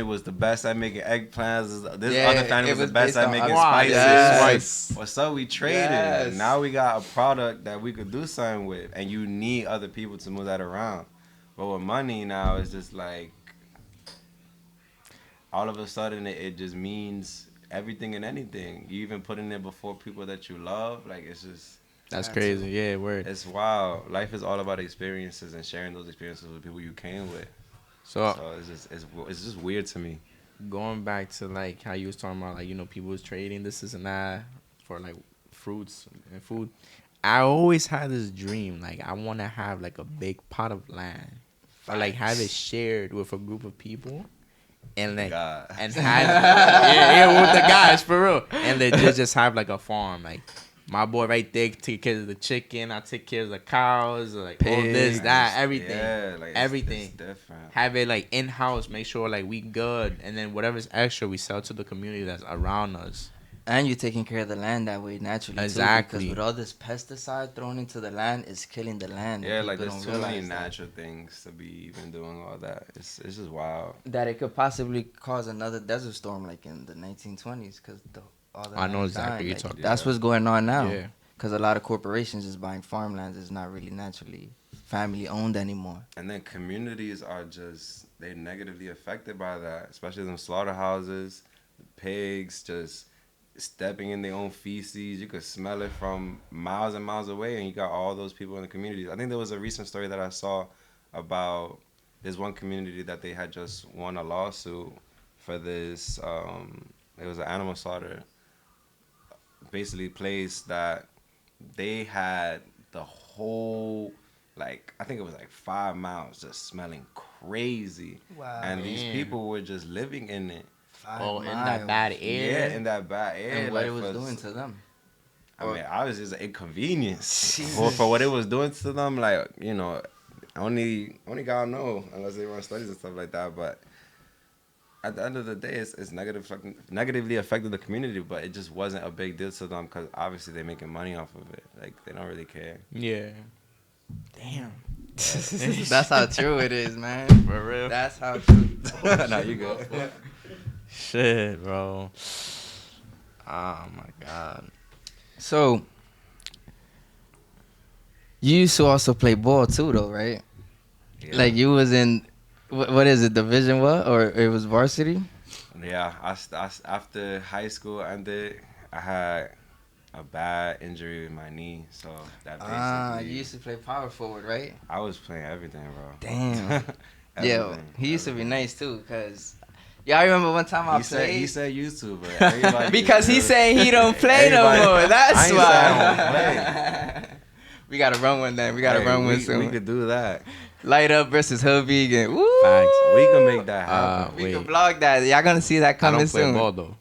was the best at making eggplants. This Yeah, other family it was the was best based at on making other- spices. Yes. Well, so we traded. Yes. Now we got a product that we could do something with, and you need other people to move that around. But with money now, it's just like all of a sudden it just means everything and anything. You even putting it before people that you love. Like, it's just. That's crazy. Yeah, word. It's wild. Life is all about experiences and sharing those experiences with people you came with. So, So it's just weird to me. going back to, like, how you was talking about, like, people was trading this and that for, like, fruits and food. I always had this dream, like, I want to have, like, a big pot of land. Or, like, have it shared with a group of people. And, like, God. and have, yeah, with the guys, for real. And they just have, like, a farm, like, my boy right there take care of the chicken. I take care of the cows, like all this, Pigs. that, everything. Yeah, like Everything. It's different. Have it like in house. Make sure like we good, and then whatever's extra we sell to the community that's around us. And you're taking care of the land that way naturally. Exactly. Too, because with all this pesticide thrown into the land, it's killing the land. Yeah, and like people there's don't too many realize that. natural things to be even doing all that. It's just wild. That it could possibly cause another desert storm like in the 1920s because all the I know land exactly died. what you're Like, talking that's about. what's going on now. Yeah. Because a lot of corporations is buying farmlands. It's not really naturally family owned anymore. And then communities are they're negatively affected by that, especially them slaughterhouses, pigs just stepping in their own feces. You could smell it from miles and miles away, and you got all those people in the communities. I think there was a recent story that I saw about this one community that they had just won a lawsuit for this. It was an animal slaughter, basically place that they had the whole, like, I think it was like 5 miles just smelling crazy. Wow. And these Man. people were just living in it. Oh, in that bad air. Yeah, in that bad air. And what like, it was for- doing to them. I mean, obviously it's an inconvenience. Jesus. For what it was doing to them, like, only God know, unless they run studies and stuff like that. But at the end of the day, it's negatively affected the community, but it just wasn't a big deal to them because obviously they're making money off of it. Like, they don't really care. Yeah. Damn. That's how true it is, man. For real. That's how true. No, you good. Shit, bro. Oh my god. So, you used to also play ball too, though, right? Yeah. Like you was in, what is it, division what? Or it was varsity? Yeah, I after high school ended, I a bad injury in my knee, so that You basically used to play power forward, right? I was playing everything, bro. Damn. Yo, Everything, he used to be everything. nice too, cause yeah, I remember one time I played. He said used to, but everybody Because he saying he don't play no Everybody- more. That's I ain't why. say I don't We gotta run one then. We gotta Hey, run one we soon. could do that. Light up versus HoodVegan. Woo! Facts. We can make that happen. We Wait. can vlog that. Y'all gonna see that I coming don't play soon. ball though.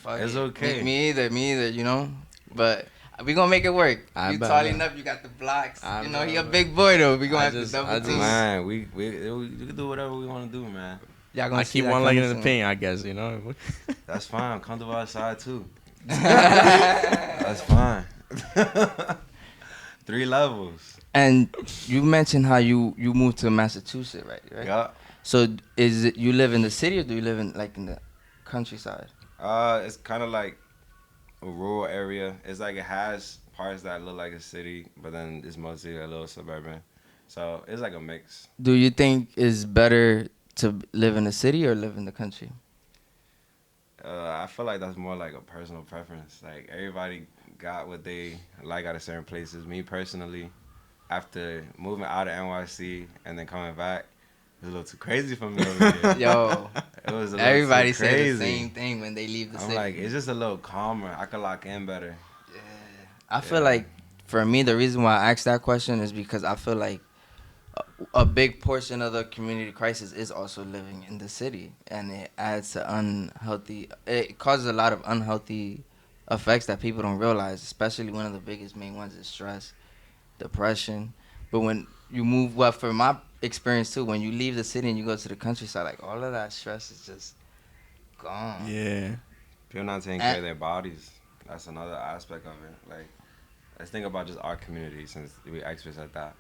Fuck It's it. okay. Me either. You know, but we gonna make it work. I You bet, tall man. enough. You got the blocks. I You know, bet, he a man. big boy though. We gonna I have just- to double I team. just- Man, we can do whatever we want to do, man. Y'all gonna I see keep that one leg coming in the soon. paint, I guess, you know. That's fine. I'm comfortable outside too. That's fine. 3 levels. And you mentioned how you moved to Massachusetts, right? Yeah. So is it you live in the city or do you live in in the countryside? It's kind of like a rural area. It's like it has parts that look like a city, but then it's mostly a little suburban. So it's like a mix. Do you think it's better to live in the city or live in the country? I feel like that's more like a personal preference. Like everybody got what they like out of certain places. Me personally, after moving out of NYC and then coming back, it was a little too crazy for me over here. Yo, It was a little everybody too say the crazy. same thing when they leave the I'm city. like, it's just a little calmer. I could lock in better. Yeah. I feel Yeah. like for me the reason why I asked that question is because I feel like a big portion of the community crisis is also living in the city, and it adds to unhealthy. It causes a lot of unhealthy effects that people don't realize. Especially one of the biggest main ones is stress, depression. But when you move, well, from my experience too, when you leave the city and you go to the countryside, like all of that stress is just gone. Yeah. People not taking care of their bodies. That's another aspect of it. Like, let's think about just our community since we experts at that.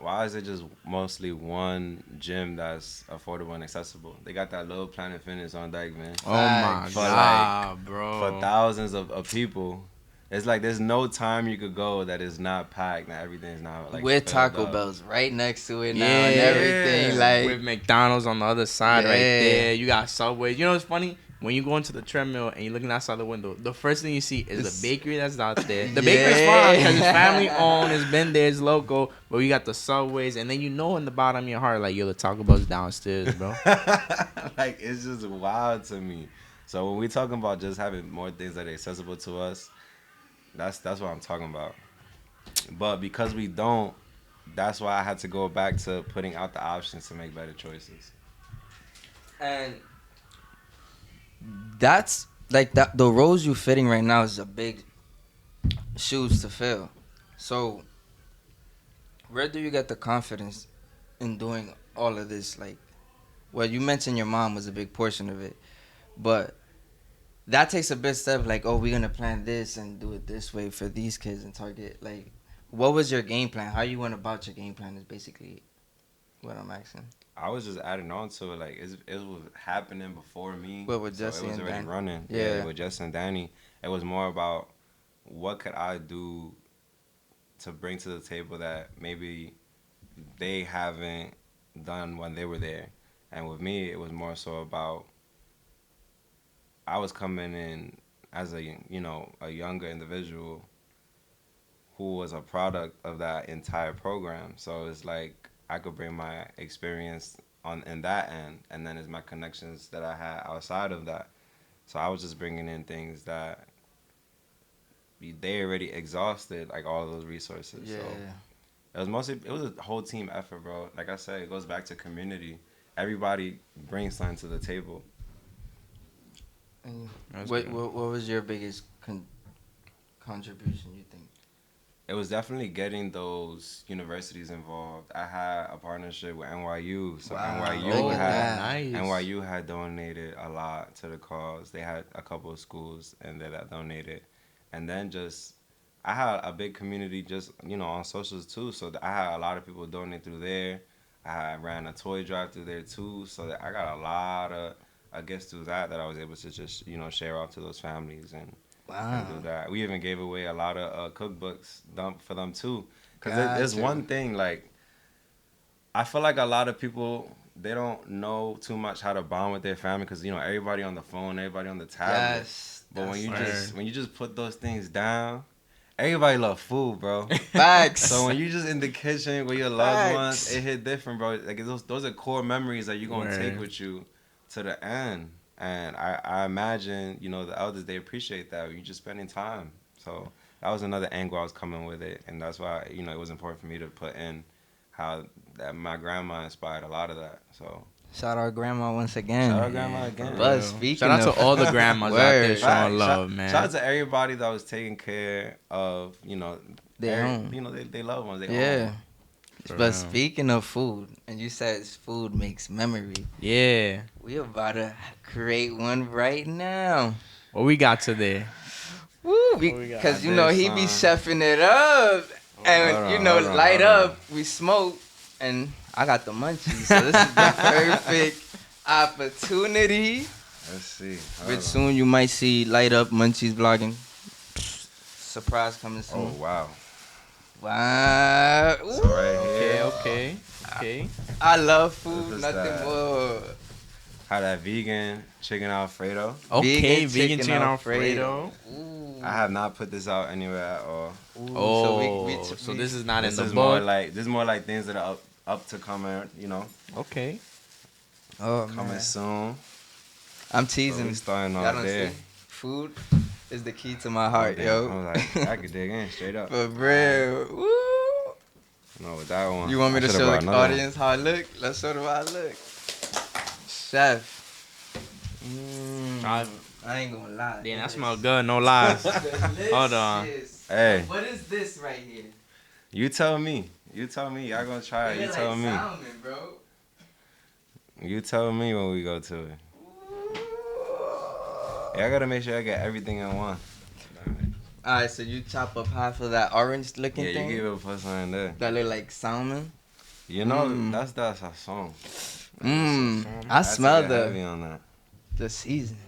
Why is it just mostly one gym that's affordable and accessible? They got that little Planet Fitness on deck, man. Oh my Facts. For god, bro. For thousands of people. It's like there's no time you could go that is not packed, that everything is not like With filled Taco up. Bell's right next to it now Yeah. and everything. Like, With McDonald's on the other side right Yeah. there. You got Subway. You know what's funny? When you go into the treadmill and you're looking outside the window, the first thing you see is It's- the bakery that's out there. The Yeah. bakery's fine because it's family owned, it's been there, it's local. But you got the Subways, and then you know in the bottom of your heart, like, yo, the Taco Bell's downstairs, bro. Like, it's just wild to me. So when we talking about just having more things that are accessible to us, that's what I'm talking about. But because we don't, that's why I had to go back to putting out the options to make better choices. and that's like that. The roles you're fitting right now is a big shoes to fill. So, where do you get the confidence in doing all of this? Like, well, you mentioned your mom was a big portion of it, but that takes a big step. Like, oh, we're gonna plan this and do it this way for these kids and target. Like, what was your game plan? How you went about your game plan is basically what I'm asking. I was just adding on to it. Like, it was happening before me. Well, with so Jesse it was and already Danny. running. Yeah. With Jesse and Danny. It was more about what could I do to bring to the table that maybe they haven't done when they were there. And with me, it was more so about I was coming in as a younger individual who was a product of that entire program. So it's like I could bring my experience on in that end, and then it's my connections that I had outside of that. So I was just bringing in things that they already exhausted, like all of those resources. Yeah. So it was a whole team effort, bro. Like I said, it goes back to community. Everybody brings something to the table. And That's what good. was your biggest contribution, you think? It was definitely getting those universities involved. I had a partnership with NYU, so Wow, NYU look at had that. nice. NYU had donated a lot to the cause. They had a couple of schools and that donated, and then just I had a big community just on socials too. So I had a lot of people donate through there. I ran a toy drive through there too, so that I got a lot of gifts through that I was able to just share off to those families and do that. We even gave away a lot of cookbooks for them too, because there's Gotcha. one thing, like I feel like a lot of people, they don't know too much how to bond with their family because everybody on the phone, everybody on the tablet. Yes, But That's when you just put those things down, everybody love food, bro. facts. So when you just in the kitchen with your loved ones, Facts. it hit different, bro. Like those are core memories that you're gonna take Word. with you to the end. And I imagine, you know, the elders, they appreciate that. You just spending time. So that was another angle I was coming with it, and that's why, you know, it was important for me to put in how that my grandma inspired a lot of that. So Shout out grandma once again. shout out grandma again. But Real. speaking Shout out of- to all the grandmas out there Word. showing Shout- love, man. Shout out to everybody that was taking care of, you know, Their own. you know, they loved ones. They Yeah. For But real. speaking of food, and you said food makes memory, Yeah. we about to create one right now. What we got today? Woo! What we got? Because you I know did he be some. chefing it up, and Hold on, you know hold on, light hold on. up. We smoke, and I got the munchies, so this is the perfect opportunity. Let's see. Hold Which on. soon you might see light up munchies vlogging. Surprise coming soon. Oh wow. Wow! So Ooh. right here, Okay. I love This food, is nothing that. more. how that vegan chicken Alfredo. Okay, Vegan vegan chicken chicken Alfredo. Alfredo. Ooh. I have not put this out anywhere at all. Ooh, Oh, so this is not This in is the more book. like things that are up to coming. You know, Okay. Oh coming man, soon. I'm So teasing. we starting Y'all off don't there. see. Food is the key to my heart, Damn, yo. I was like, I could dig in straight up. For real. Woo. No, with that one. You want me I to should've show brought the another one. audience how I look? Let's show them how I look. Chef. Try- I ain't gonna lie. Damn, that smells good. No lies. Hold on. Hey. What is this right here? You tell me. You tell me. Y'all gonna try it. You It tell like me. salmon, bro. You tell me when we go to it. Yeah, I gotta make sure I get everything in one. Alright, so you chop up half of that orange looking Yeah, thing you give it put something in there. that look like salmon. You know, Mm. that's our song. I smell heavy the on that. seasoning.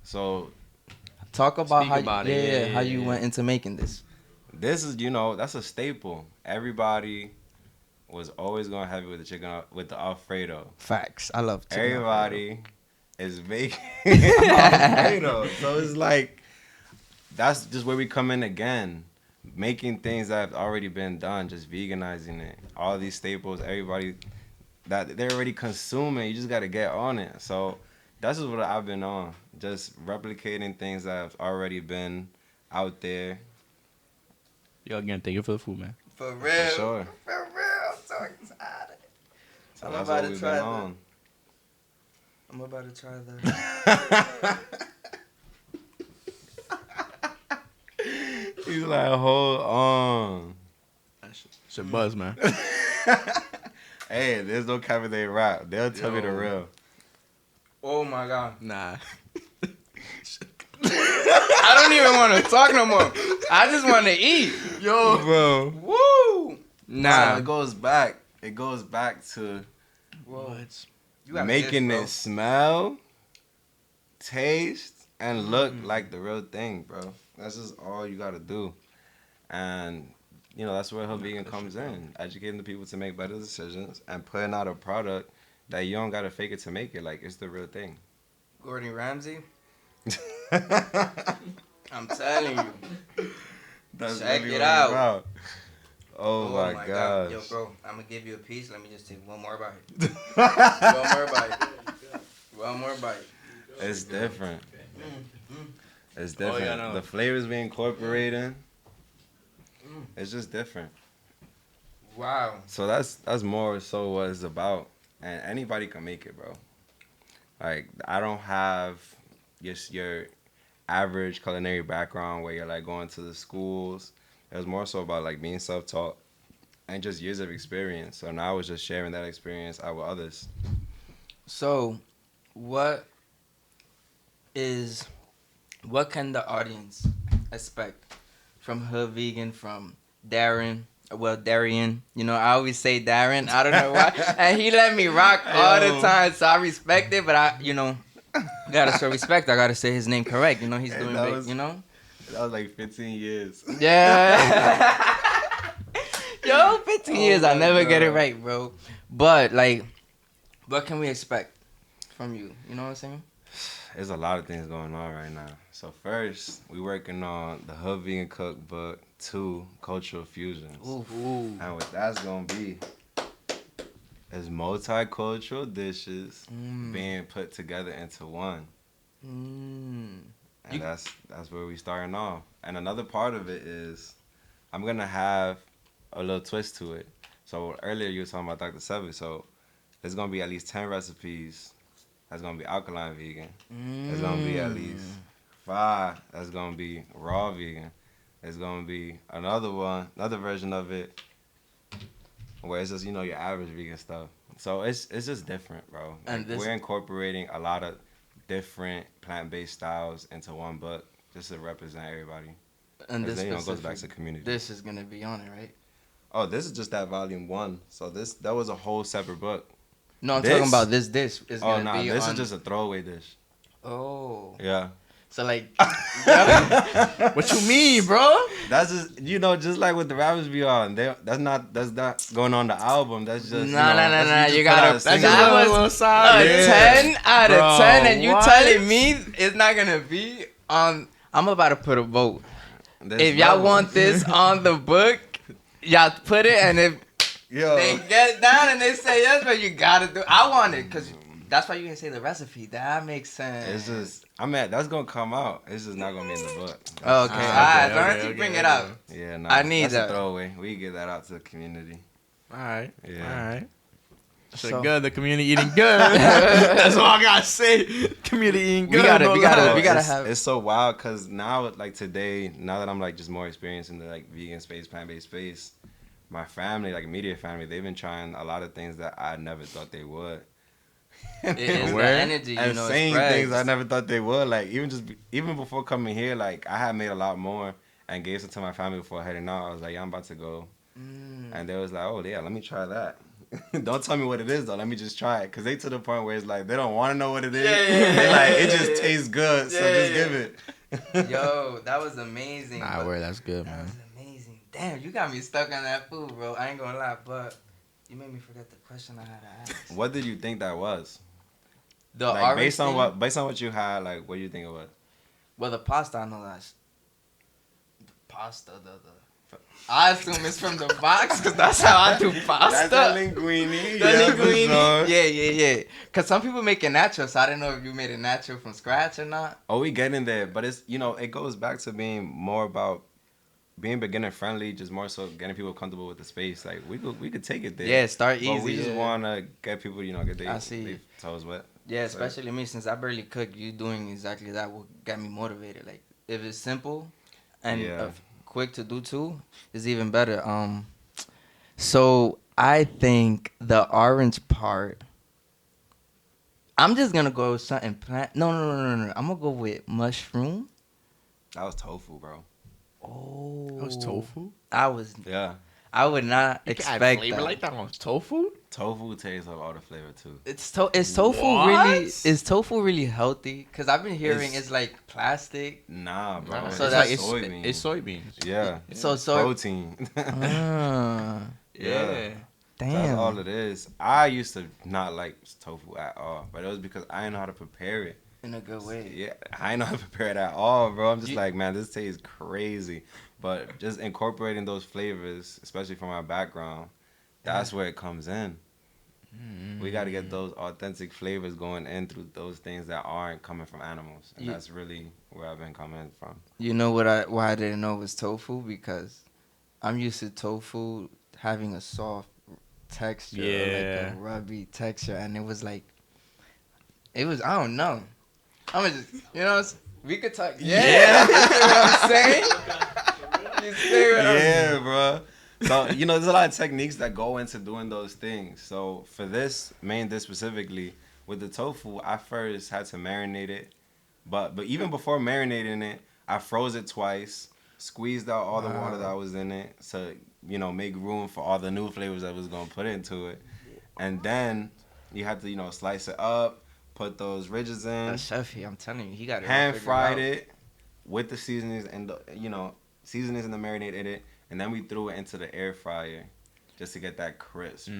So Talk about Speak how about you, it. how you Yeah. went into making this. this is, you know, that's a staple. Everybody was always going heavy with the chicken with the Alfredo. Facts. I love chicken Everybody is making Alfredo. So it's like that's just where we come in again. Making things that have already been done, just veganizing it. All these staples, everybody that they're already consuming, you just gotta get on it. So that's just what I've been on. Just replicating things that have already been out there. Yo, again, thank you for the food, man. For real. sure. For real. I'm so excited. So I'm that's about what to we've try been that. on. I'm about to try that. He's like, hold on. Shit buzz, man. Hey, there's no cabinet rap. They'll tell me the Yo. real. Oh my god. Nah. I don't even want to talk no more. I just want to eat. Yo, Bro. Woo. Nah, it goes back. It goes back to what? You got making this, it smell, taste, and look Mm. like the real thing, bro. That's just all you gotta do. And you know, that's where HoodVegan comes in. Educating the people to make better decisions and putting out a product that you don't gotta fake it to make it. Like it's the real thing. Gordon Ramsay. I'm telling you. That's Check really it what out. it's about. Oh, my gosh. Yo, bro, I'm gonna give you a piece. Let me just take one more bite. One more bite. One more bite. It's different. It's Oh, yeah, different. I know. The flavors we incorporating, it's just different. Wow. So that's more so what it's about. And anybody can make it, bro. Like, I don't have just your average culinary background where you're like going to the schools. It was more so about like being self-taught and just years of experience. So now I was just sharing that experience out with others. So, what can the audience expect from HoodVegan, from Darren? Well, Darian. You know, I always say Darren. I don't know why. And he let me rock all the time, so I respect it. But I gotta show respect. I gotta say his name correct. You know, he's And doing that big, was- you know? That was like 15 years. Yeah. Yo, 15 years. I my never get it God. right, bro. But, like, what can we expect from you? You know what I'm saying? There's a lot of things going on right now. So first, we working on the HoodVegan Cookbook 2, Cultural Fusions. Ooh. And what that's gonna be is multicultural dishes being put together into one. And that's where we starting off. And another part of it is I'm gonna have a little twist to it. So earlier you were talking about Dr. Sebi. So there's gonna be at least 10 recipes that's gonna be alkaline vegan. There's gonna be at least 5 that's gonna be raw vegan. There's gonna be another version of it where it's just, you know, your average vegan stuff. So it's just different, bro. Like, we're incorporating a lot of different plant-based styles into one book just to represent everybody. And this, you know, goes back to community. This is gonna be on it, right? Oh, this is just that volume 1. So that was a whole separate book. No, I'm talking about this dish. Is gonna be this on... is just a throwaway dish. Oh. Yeah. So like, what you mean, bro? That's just, you know, just like with the rappers be on. That's not going on the album. That's just nah. You gotta. That was a 10 out of 10, and you what? telling me it's not gonna be on. I'm about to put a vote. If y'all want this on the book, y'all put it, and if they get down and they say yes, but you gotta do. I want it because that's why you can say the recipe. That makes sense. It's just, that's gonna come out. It's just not gonna be in the book. Okay, alright. Why don't you bring it out? Yeah, I need that's that. a throwaway. We can get that out to the community. All right. Yeah. All right. So good. The community eating good. That's all I gotta say. Community eating good. We gotta have. It's so wild because now, like today, now that I'm like just more experienced in the like vegan space, plant-based space, my family, like immediate family, they've been trying a lot of things that I never thought they would. It is the energy, you and know, saying spreads. things I never thought they would. Like even before coming here, like I had made a lot more and gave some to my family before heading out. I was like, yeah, I'm about to go, and they was like, oh yeah, let me try that. Don't tell me what it is though. Let me just try it, cause they to the point where it's like they don't want to know what it is. They like it just tastes good, so just give it. Yo, that was amazing. Nah, word, that's good, That man. was amazing. Damn, you got me stuck on that food, bro. I ain't gonna lie, but you made me forget the question I had to ask. What did you think that was? The Like orange based on thing? what you had, like what do you think it was? Well, the pasta, I know that's the pasta. I assume it's from the box because that's how I do pasta. That's the linguine. The linguine. For sure. Yeah. Because some people make it natural, so I didn't know if you made it natural from scratch or not. Oh, we getting there, but it's, you know, it goes back to being more about being beginner friendly, just more so getting people comfortable with the space. Like we could take it there. Yeah, start easy. But we just want to get people, you know, get their toes wet. Yeah, especially me, since I barely cook. You doing exactly that will get me motivated. Like if it's simple and quick to do too, is even better. So I think the orange part. I'm just gonna go with something plant. No. I'm gonna go with mushroom. That was tofu, bro. Oh, That was tofu. Yeah. I would not You can expect add flavor that. like that on tofu. Tofu tastes of all the flavor too. Is tofu What? is tofu really healthy? Cause I've been hearing it's like plastic. Nah, bro. Nah, So it's that's- like soybeans. It's soybeans. Yeah. So Protein. Ah, Yeah. damn. That's all it is. I used to not like tofu at all, but it was because I didn't know how to prepare it. In a good way. Yeah, I didn't know how to prepare it at all, bro. I'm just You- like, man, this tastes crazy. But just incorporating those flavors, especially from our background, that's where it comes in. We got to get those authentic flavors going in through those things that aren't coming from animals, and that's really where I've been coming from. You know why I didn't know it was tofu? Because I'm used to tofu having a soft texture, like a rubby texture, and it was I don't know. I'm just, you know, we could talk. Yeah. You see what I'm saying? You see what I'm saying? Yeah, bro. So, you know, there's a lot of techniques that go into doing those things. So, for this main dish specifically, with the tofu, I first had to marinate it. But even before marinating it, I froze it twice, squeezed out all the water that was in it to, you know, make room for all the new flavors that was going to put into it. And then you have to, you know, slice it up, put those ridges in. That chef here, I'm telling you, he got it. Hand fried it with the seasonings and the, you know, seasonings and the marinade in it, and then we threw it into the air fryer just to get that crisp. So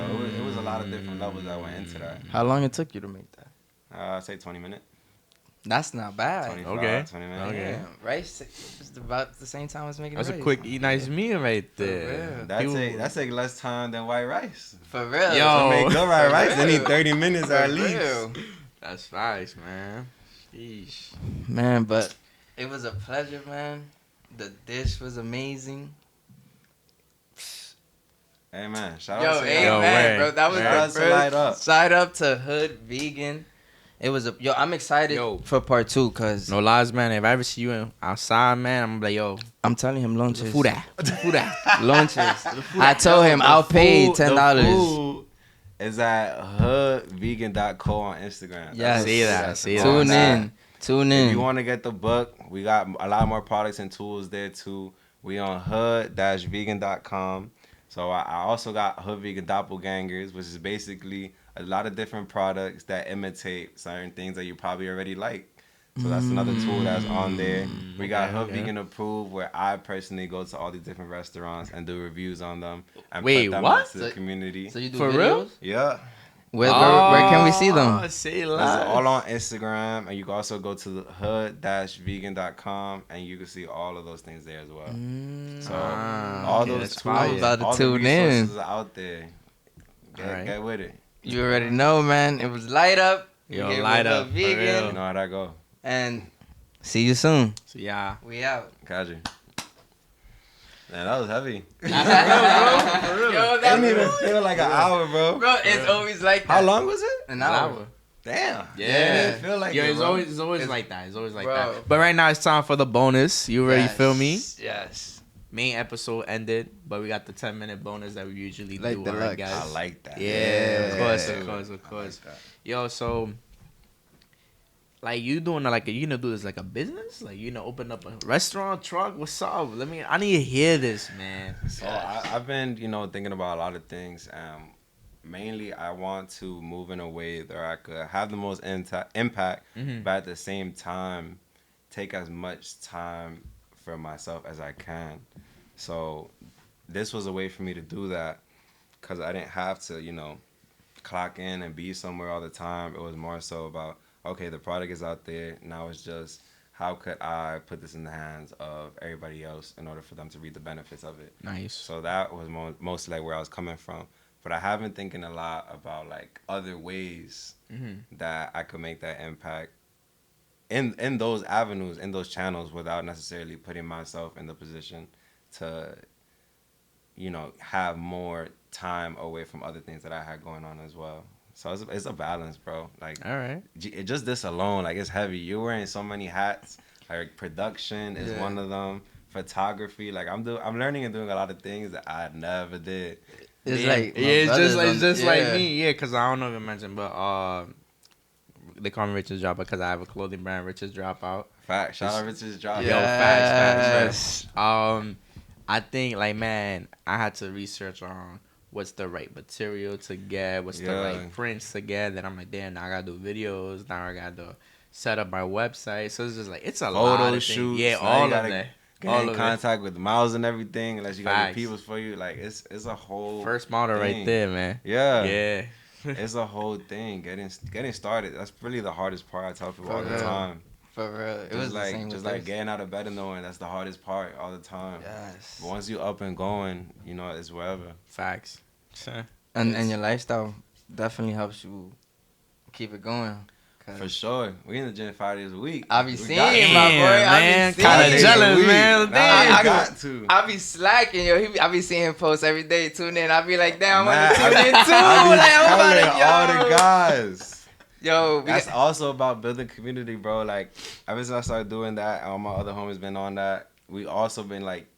it was a lot of different levels that went into that. How long it took you to make that? I'd say 20 minutes. That's not bad. 25, Okay. 20 minutes. Okay. Damn, rice is about the same time as making That's rice. a quick, nice meal right For there. real. That take less time than white rice. For real. Yo. To make good white For rice, they need real. 30 minutes For at least. real. That's nice, man. Sheesh. Man, but it was a pleasure, man. The dish was amazing. Hey man, shout Yo, out to hey, y'all. man, bro. That was Shout out the to Light Up. first side up to Hood Vegan. It was a I'm excited Yo. for part 2 because No lies, man. If I ever see you outside, man, I'm gonna be like, yo, I'm telling him lunches. food at? Food at? Lunches. I told him I'll pay $10. The food is at hoodvegan.co on Instagram. Yes. See that, see that. Tune in. Tune If you in. want to get the book, we got a lot more products and tools there too. We on hood-vegan.com. So I also got Hood Vegan Doppelgangers, which is basically a lot of different products that imitate certain things that you probably already like. So that's another tool that's on there. We got Hood Vegan Approved, where I personally go to all these different restaurants and do reviews on them and Wait, put them what? into the community. So you do For videos? real? Yeah. Where can we see them? Say It's live. all on Instagram, and you can also go to hood-vegan.com, and you can see all of those things there as well. So all okay, those that's tools, fire. I'm about to all the tune in. resources are out there. Alright. Get with it. You already know, man. It was Light Up. Yo, We gave Light it Up, Hood for Vegan. real. You know how that go. And see you soon. So yeah. We out. Kaji. Man, that was heavy. Yo, It that didn't even feel like an hour, bro. bro, it's always like that. How long was it? An hour. Damn. Yeah. It didn't feel like Yo, it, it's bro. always like that. It's always like Bro. that. But right now it's time for the bonus. You already feel me? Yes. Main episode ended, but we got the 10-minute bonus that we usually Like do. the Alright, Lux. guys. I like that. Yeah, of course, Yeah. of course, of I course. like that. Yo, so like you doing like you gonna do this like a business? Like you gonna open up a restaurant, truck? What's up? I need to hear this, man. So I've been, thinking about a lot of things. Mainly, I want to move in a way that I could have the most impact, but at the same time, take as much time for myself as I can. So this was a way for me to do that because I didn't have to, clock in and be somewhere all the time. It was more so about, okay, the product is out there. Now it's just, how could I put this in the hands of everybody else in order for them to reap the benefits of it? Nice. So that was mostly like where I was coming from. But I have been thinking a lot about like other ways that I could make that impact in those avenues, in those channels, without necessarily putting myself in the position to, have more time away from other things that I had going on as well. So it's a balance, bro. Like, All right. just this alone, like, it's heavy. You're wearing so many hats. Like, production is one of them. Photography, like, I'm learning and doing a lot of things that I never did. It's Yeah, like it's just like me. Yeah, because I don't know if I mentioned, but they call me Richard's Dropout because I have a clothing brand, Richard's Dropout. Fact. Shout out Richard's Drop. Yo, facts. I think like, man, I had to research on what's the right material to get, what's the right prints to get. Then I'm like, damn, now I gotta do videos. Now I gotta set up my website. So it's just like it's a lot of shoots. things. Yeah, Now all you of gotta that. Get All in of contact with Miles and everything, unless you got Facts. your peoples for you. Like, it's a whole First model thing. right there, man. Yeah. Yeah. It's a whole thing. Getting started. That's really the hardest part. I tell people all the real. time. For real. It was the same Just with like us. getting out of bed and knowing that's the hardest part all the time. Yes. But once you up and going, it's wherever. Facts. And your lifestyle definitely helps you keep it going. For sure. We in the gym 5 days a week. I be We seeing got it, to. my boy. man. I be seeing Kinda 5 days it. a jealous, week. man. Nah, I I got to. I be slacking, yo. I be seeing him post every day. Tune in. I be like, damn, Man, I'm gonna tune in too. I be Like, I'm telling about to, all the guys. Yo, we That's got, also about building community, bro. Like, ever since I started doing that, all my other homies been on that. We also been like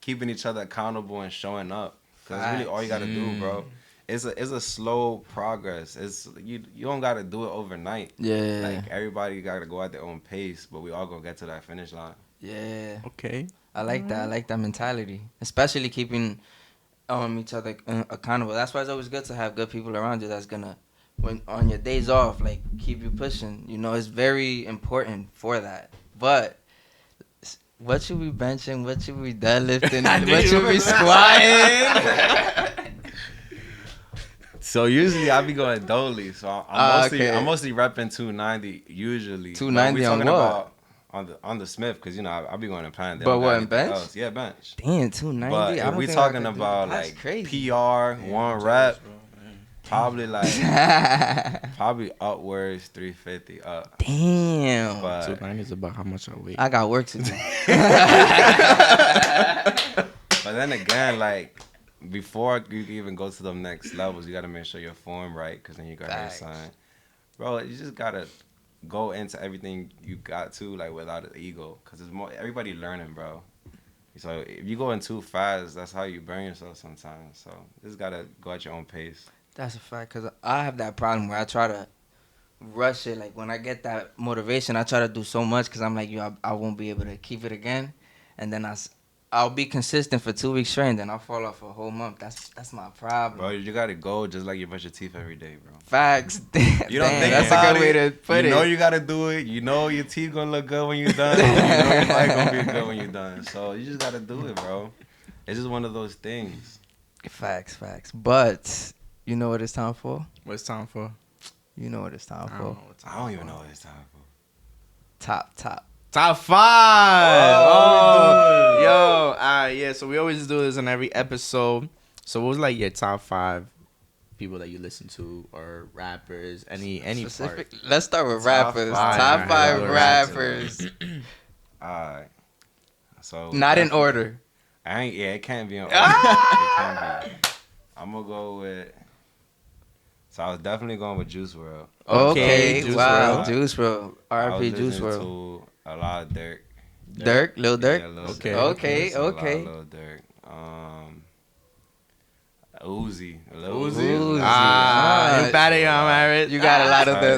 keeping each other accountable and showing up. Cause that's really all you gotta do, bro. It's a slow progress. It's you don't gotta do it overnight. yeah, Like, everybody gotta go at their own pace, but we all gonna get to that finish line. yeah. Okay. I like that. I like that mentality, especially keeping each other accountable. That's why it's always good to have good people around you that's gonna, when on your days off, like keep you pushing. It's very important for that. But what should we benching? What should we deadlifting? What should we squatting? So usually I be going Dolly. So I'm mostly okay. repping 290 usually. But 290 we on talking what? about on the Smith because I be going to Planet. They But don't got what, in anything bench? else. Yeah, bench. Damn, 290. But I if don't we think I talking could do about that. That's like crazy. PR, Damn, one I'm rep, jealous, bro. Man. probably like probably upwards 350 up. Damn. But 290 is about how much I weigh. I got work to do. but then again, like before you even go to the next levels, you got to make sure your form right, because then you got hair Facts. sign. Bro, you just gotta go into everything you got to like without an ego, because it's more everybody learning, bro. So if you go in too fast, that's how you burn yourself sometimes. So you just gotta go at your own pace. That's a fact, because I have that problem where I try to rush it. Like, when I get that motivation, I try to do so much because I'm like, yo, I won't be able to keep it again. And then I'll be consistent for 2 weeks straight, and then I'll fall off for a whole month. That's my problem. Bro, you gotta go just like you brush your teeth every day, bro. Facts. You don't Damn, think that's about a good way it. to put You it. know you gotta do it. You know your teeth gonna look good when you're done. You know your body gonna be good when you're done. So you just gotta do it, bro. It's just one of those things. Facts. But you know what it's time for? What's time for? You know what it's time I for? don't know what time I don't for. even know what it's time for. Top. Top 5. Oh, Yo, yeah. So we always do this in every episode. So what was like your top 5 people that you listen to, or rappers? Any Specific. part? Let's start with Top rappers. five. Top 5 Yeah, rappers. Alright. So Not in order. it can't be in order. It can't be. I'm gonna go with. So I was definitely going with Juice WRLD. Okay, Juice wow. WRLD. Juice WRLD. I was R.I.P. Juice listening WRLD. to a lot of Dirk. Lil Durk? Yeah, Lil Okay, Durk. okay. Listen to a lot of Okay. Lil Durk. Uzi. Uzi. Ah, You better get married. You got a lot of Sorry,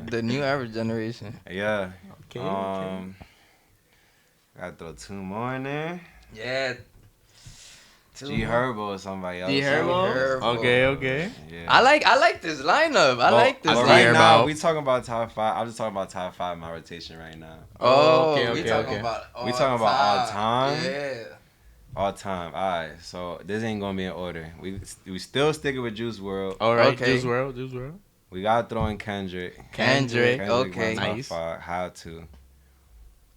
the new average generation. Yeah. Okay. Gotta throw 2 more in there. Yeah. G Herbo or somebody else. G Herbo? Herbo. Okay. Yeah. I like this lineup. I like this But G right lineup. now, Herbo. we talking about top 5. I'm just talking about top 5 in my rotation right now. Oh, Okay, we okay, talking okay. about all We talking about all time? Yeah. All time. Alright, so this ain't gonna be in order. We still sticking with Juice WRLD. All right. Okay. Juice WRLD. We gotta throw in Kendrick. Kendrick, okay. was my Nice. 5. How to.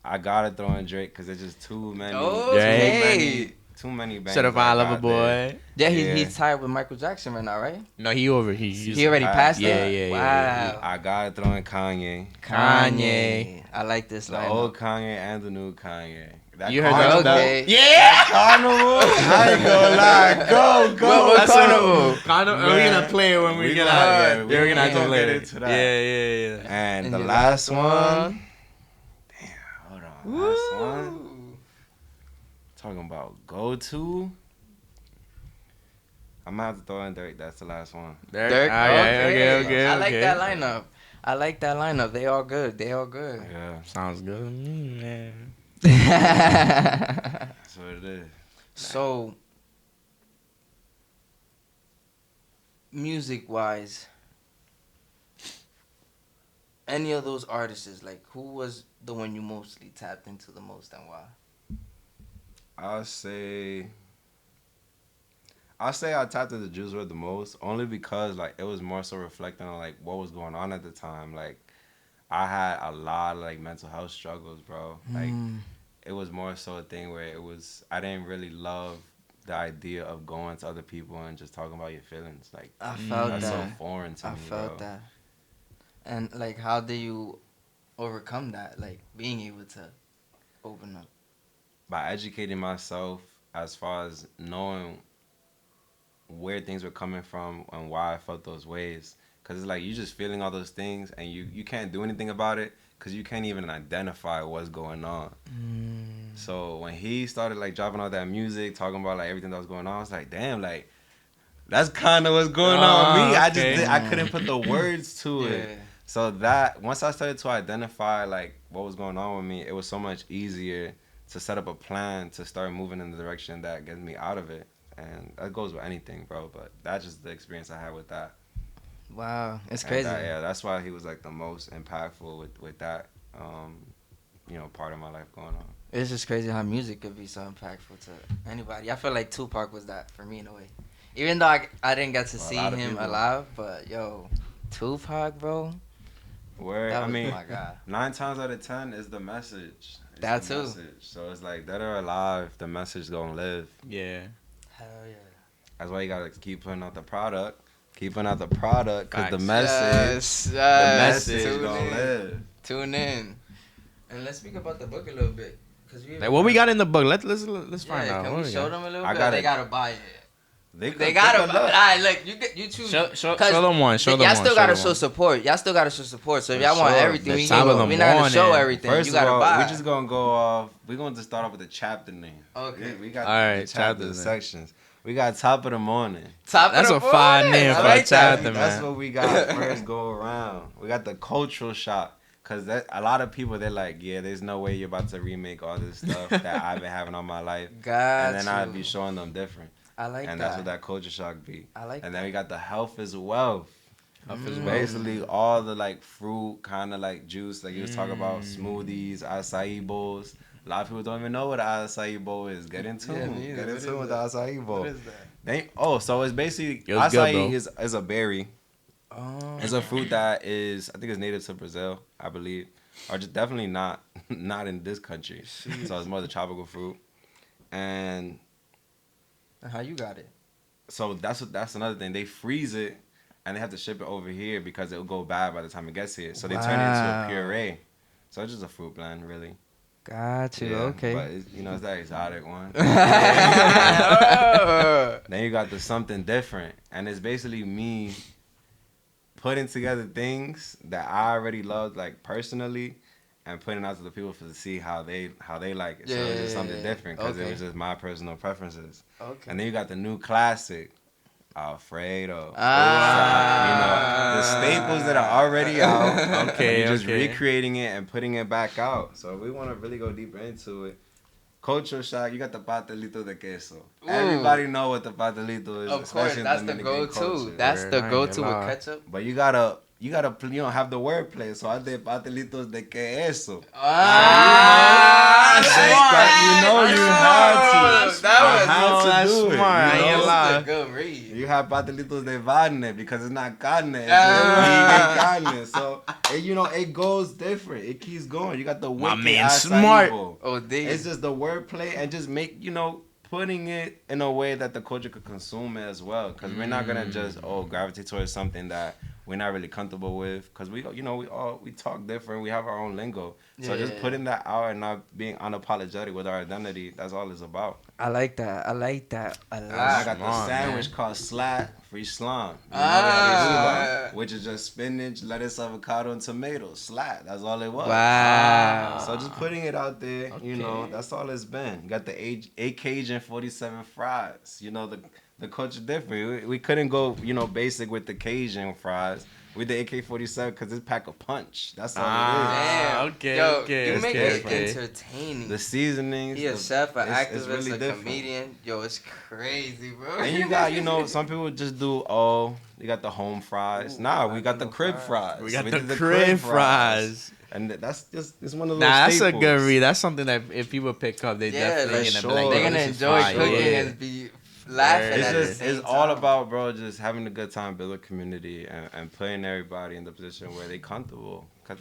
I gotta throw in Drake because there's just too many. Okay. Too many bands. Certified that I Lover got there. Boy. Yeah, Yeah. he's tied with Michael Jackson right now, right? No, he He already passed Yeah, that? yeah, Wow. I gotta throw in Kanye. Kanye. I like this The lineup. old Kanye and the new Kanye. That You heard Carnival- that? Okay. Yeah. Carnival? I ain't gonna lie. Go. What That's Carnival? Carnival. We're Man. gonna play it when we We get gonna- out. yeah, Yeah, we we're gonna have to gonna play get it. into that. Yeah. And And the your last last one. one? Damn, hold on. Last one. Talking about go-to. I'm gonna have to throw in Dirk. That's the last one. Dirk. Dirk. Okay. I like that lineup. They all good. Yeah, Sounds good to me, man. that's what it is. So, music-wise, any of those artists, like, who was the one you mostly tapped into the most, and why? I'll say I tapped into Juice WRLD the most, only because like it was more so reflecting on like what was going on at the time. Like I had a lot of like mental health struggles, bro. Like it was more so a thing where I didn't really love the idea of going to other people and just talking about your feelings. Like I felt that's that. so foreign to I me, felt bro. that. And, like, how do you overcome that? Like, being able to open up. By educating myself as far as knowing where things were coming from and why I felt those ways. Because it's like you just feeling all those things and you can't do anything about it because you can't even identify what's going on. So when he started like dropping all that music, talking about like everything that was going on, I was like, damn, like that's kind of what's going on with me. Okay. I couldn't put the words to it. Yeah. So that once I started to identify like what was going on with me, it was so much easier to set up a plan to start moving in the direction that gets me out of it. And that goes with anything, bro. But that's just the experience I had with that. Wow, it's And crazy. that's why he was like the most impactful with that, part of my life going on. It's just crazy how music could be so impactful to anybody. I feel like Tupac was that for me in a way. Even though I didn't get to Well, a see lot of him people- alive, but yo, Tupac, bro. Where That I was mean, my God. 9 times out of 10 is the message. It's That the too. Message. So it's like dead or alive, the message gonna live. Yeah. Hell yeah. That's why you gotta keep putting out the product. Keep putting out the product, cause the Facts. message, Yes, the message tune gonna in. live. Tune in. And let's speak about the book a little bit. Like what we got in the book? Let's find Yeah, out. can What we show got? them a little I bit? got They it. gotta buy it. They They gotta. All right, look, you choose. Show 'Cause them one. Show them y'all one. still show gotta them show one. support. Y'all still gotta show support. So if For y'all want sure. everything, The we top of the we're not gonna show morning. everything. First you of gotta all, buy. we just gonna go off. We're gonna just start off with the chapter name. Okay. We got All right, the chapter chapters then. sections. We got top of the morning. Top That's of the a fine morning. name I for like a that. chapter, That's man. what we got first go around. We got the cultural shock. Cause that a lot of people they're like, yeah, there's no way you're about to remake all this stuff that I've been having all my life. Got And then I'd you. be showing them different. I like And that. that's what that culture shock be. I like And that. then we got the health is wealth. Health is It's wealth. basically all the like fruit kind of like juice like you was talking about, smoothies, acai bowls. A lot of people don't even know what an acai bowl is. Get into Yeah, it. me either. Get What into is with the acai bowl. What is that? So it's basically It was good, acai bro. is a berry. Oh. It's a fruit that is I think it's native to Brazil, I believe. Or just definitely not in this country. So it's more the tropical fruit. And How you got it? so that's another thing. They freeze it and they have to ship it over here because it'll go bad by the time it gets here. So they turn it into a Wow. puree. So it's just a fruit blend, really. Got you. Okay. But it's, it's that exotic one. Oh. Then you got the something different, and it's basically me putting together things that I already loved, like personally, and putting it out to the people to see how they like it. So it was just something different because it Okay. was just my personal preferences. Okay. And then you got the new classic, Alfredo. Ah. The staples that are already out. Okay, and you're just okay. recreating it and putting it back out. So we want to really go deeper into it. Cultural shock, you got the pastelito de queso. Ooh. Everybody know what the pastelito is. Of course, especially in that's the Dominican go-to. culture. That's the I ain't go-to gonna with lie. ketchup. But you gotta have the wordplay. So I did pastelitos de queso. Ah, You know you had to. That I was had to that's do it. smart. I You ain't know? lie. That's a good read. You have pastelitos de carne because it's not carne. It's Ah. vegan carne. So, it goes different. It keeps going. You got the My wicked man acai smart. bowl. Oh, D. It's just the wordplay and just make, putting it in a way that the culture could consume it as well. Because we're not going to just, gravitate towards something that we're not really comfortable with. Because we talk different. We have our own lingo. So just Yeah. putting that out and not being unapologetic with our identity, that's all it's about. I like that. I like that a And lot. I got the Smart, sandwich man. called Slat Free Slime. You know Ah. that, which is just spinach, lettuce, avocado, and tomato. Slat. That's all it was. Wow. So just putting it out there, Okay. that's all it's been. You got the 8 Cajun 47 fries. The culture different. We couldn't go, basic with the Cajun fries. We did AK-47 because it's pack a punch. That's all Damn. okay, Yo, okay, you make okay, it okay. it is. entertaining. The seasonings. He a chef, an it's activist, really a different. comedian. Yo, it's crazy, bro. And you got, some people just do, you got the home fries. Ooh, We got the crib fries. We got did the crib fries. And that's just, it's one of those Nah, that's a staples. good read. That's something that if people pick up, they Yeah, definitely for gonna be like, sure. They're yo, gonna this is enjoy fire. cooking Yeah. and be laughing It's at the just, same it's all time. about, bro, just having a good time, build a community, and putting everybody in the position where they comfortable. Cause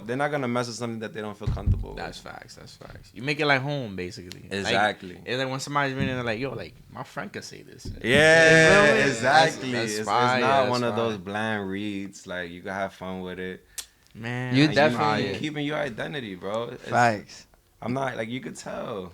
they're not gonna mess with something that they don't feel comfortable That's with. facts. That's facts. You make it like home, basically. Exactly. Like, it's like when somebody's reading, they're like, yo, like my friend could say this. Yeah, You feel me? exactly. That's It's fire, not that's one of fire. those bland reads. Like you can have fun with it. Man, You And definitely- you keeping your identity, bro. Facts. I'm not like you could tell.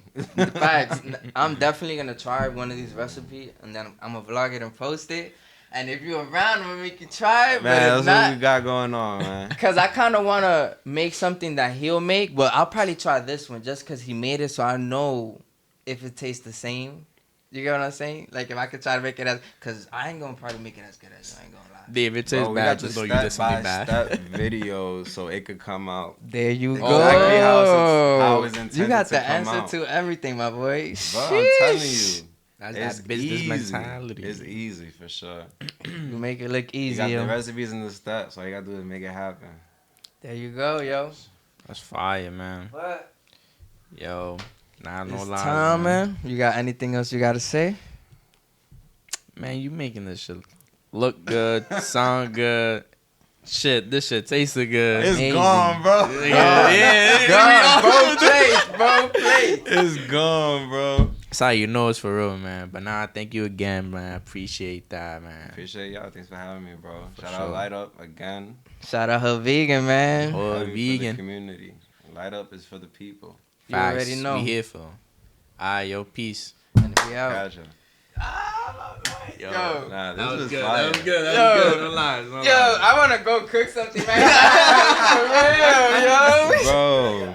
Facts. I'm definitely gonna try one of these recipes and then I'm gonna vlog it and post it. And if you're around, I'm gonna make you try it. Man, but that's if what we not, got going on, man. cause I kind of wanna make something that he'll make, but I'll probably try this one just cause he made it, so I know if it tastes the same. You get what I'm saying? Like if I could try to make it as, cause I ain't gonna probably make it as good as you. I ain't gonna lie. Dave, it tastes Bro, we bad. got Just the know you did something step-by-step bad. videos so it could come out. There you Exactly go. how it's intended You got to the come answer out. to everything, my boy. Bro, I'm telling Sheesh. you. That's It's that business easy. mentality. It's easy for sure. You make it look You easy, got the yo. recipes and the steps. All you gotta do is make it happen. There you go, yo. That's fire, man. What? Yo, nah, no It's lies, time, man. You got anything else you gotta say? Man, you making this shit look good, sound good. Shit, this shit tasted good. It's Amazing. gone, bro. Yeah, Gone. Both plates, both plates. It's gone, bro. That's how you know it's for real, man. But nah, thank you again, man. I appreciate that, man. Appreciate y'all. Thanks for having me, bro. Shout sure. out Light Up again. Shout out HoodVegan, man. Oh, Love you for the vegan. community. Light Up is for the people. You already know. We here for. Alright, yo, peace. And we out. Gotcha. Yo, Nah, this that was was good. fire. That was good. That Yo. was good. No lies. No Yo, lies. I want to go cook something, man. For real, yo. Bro.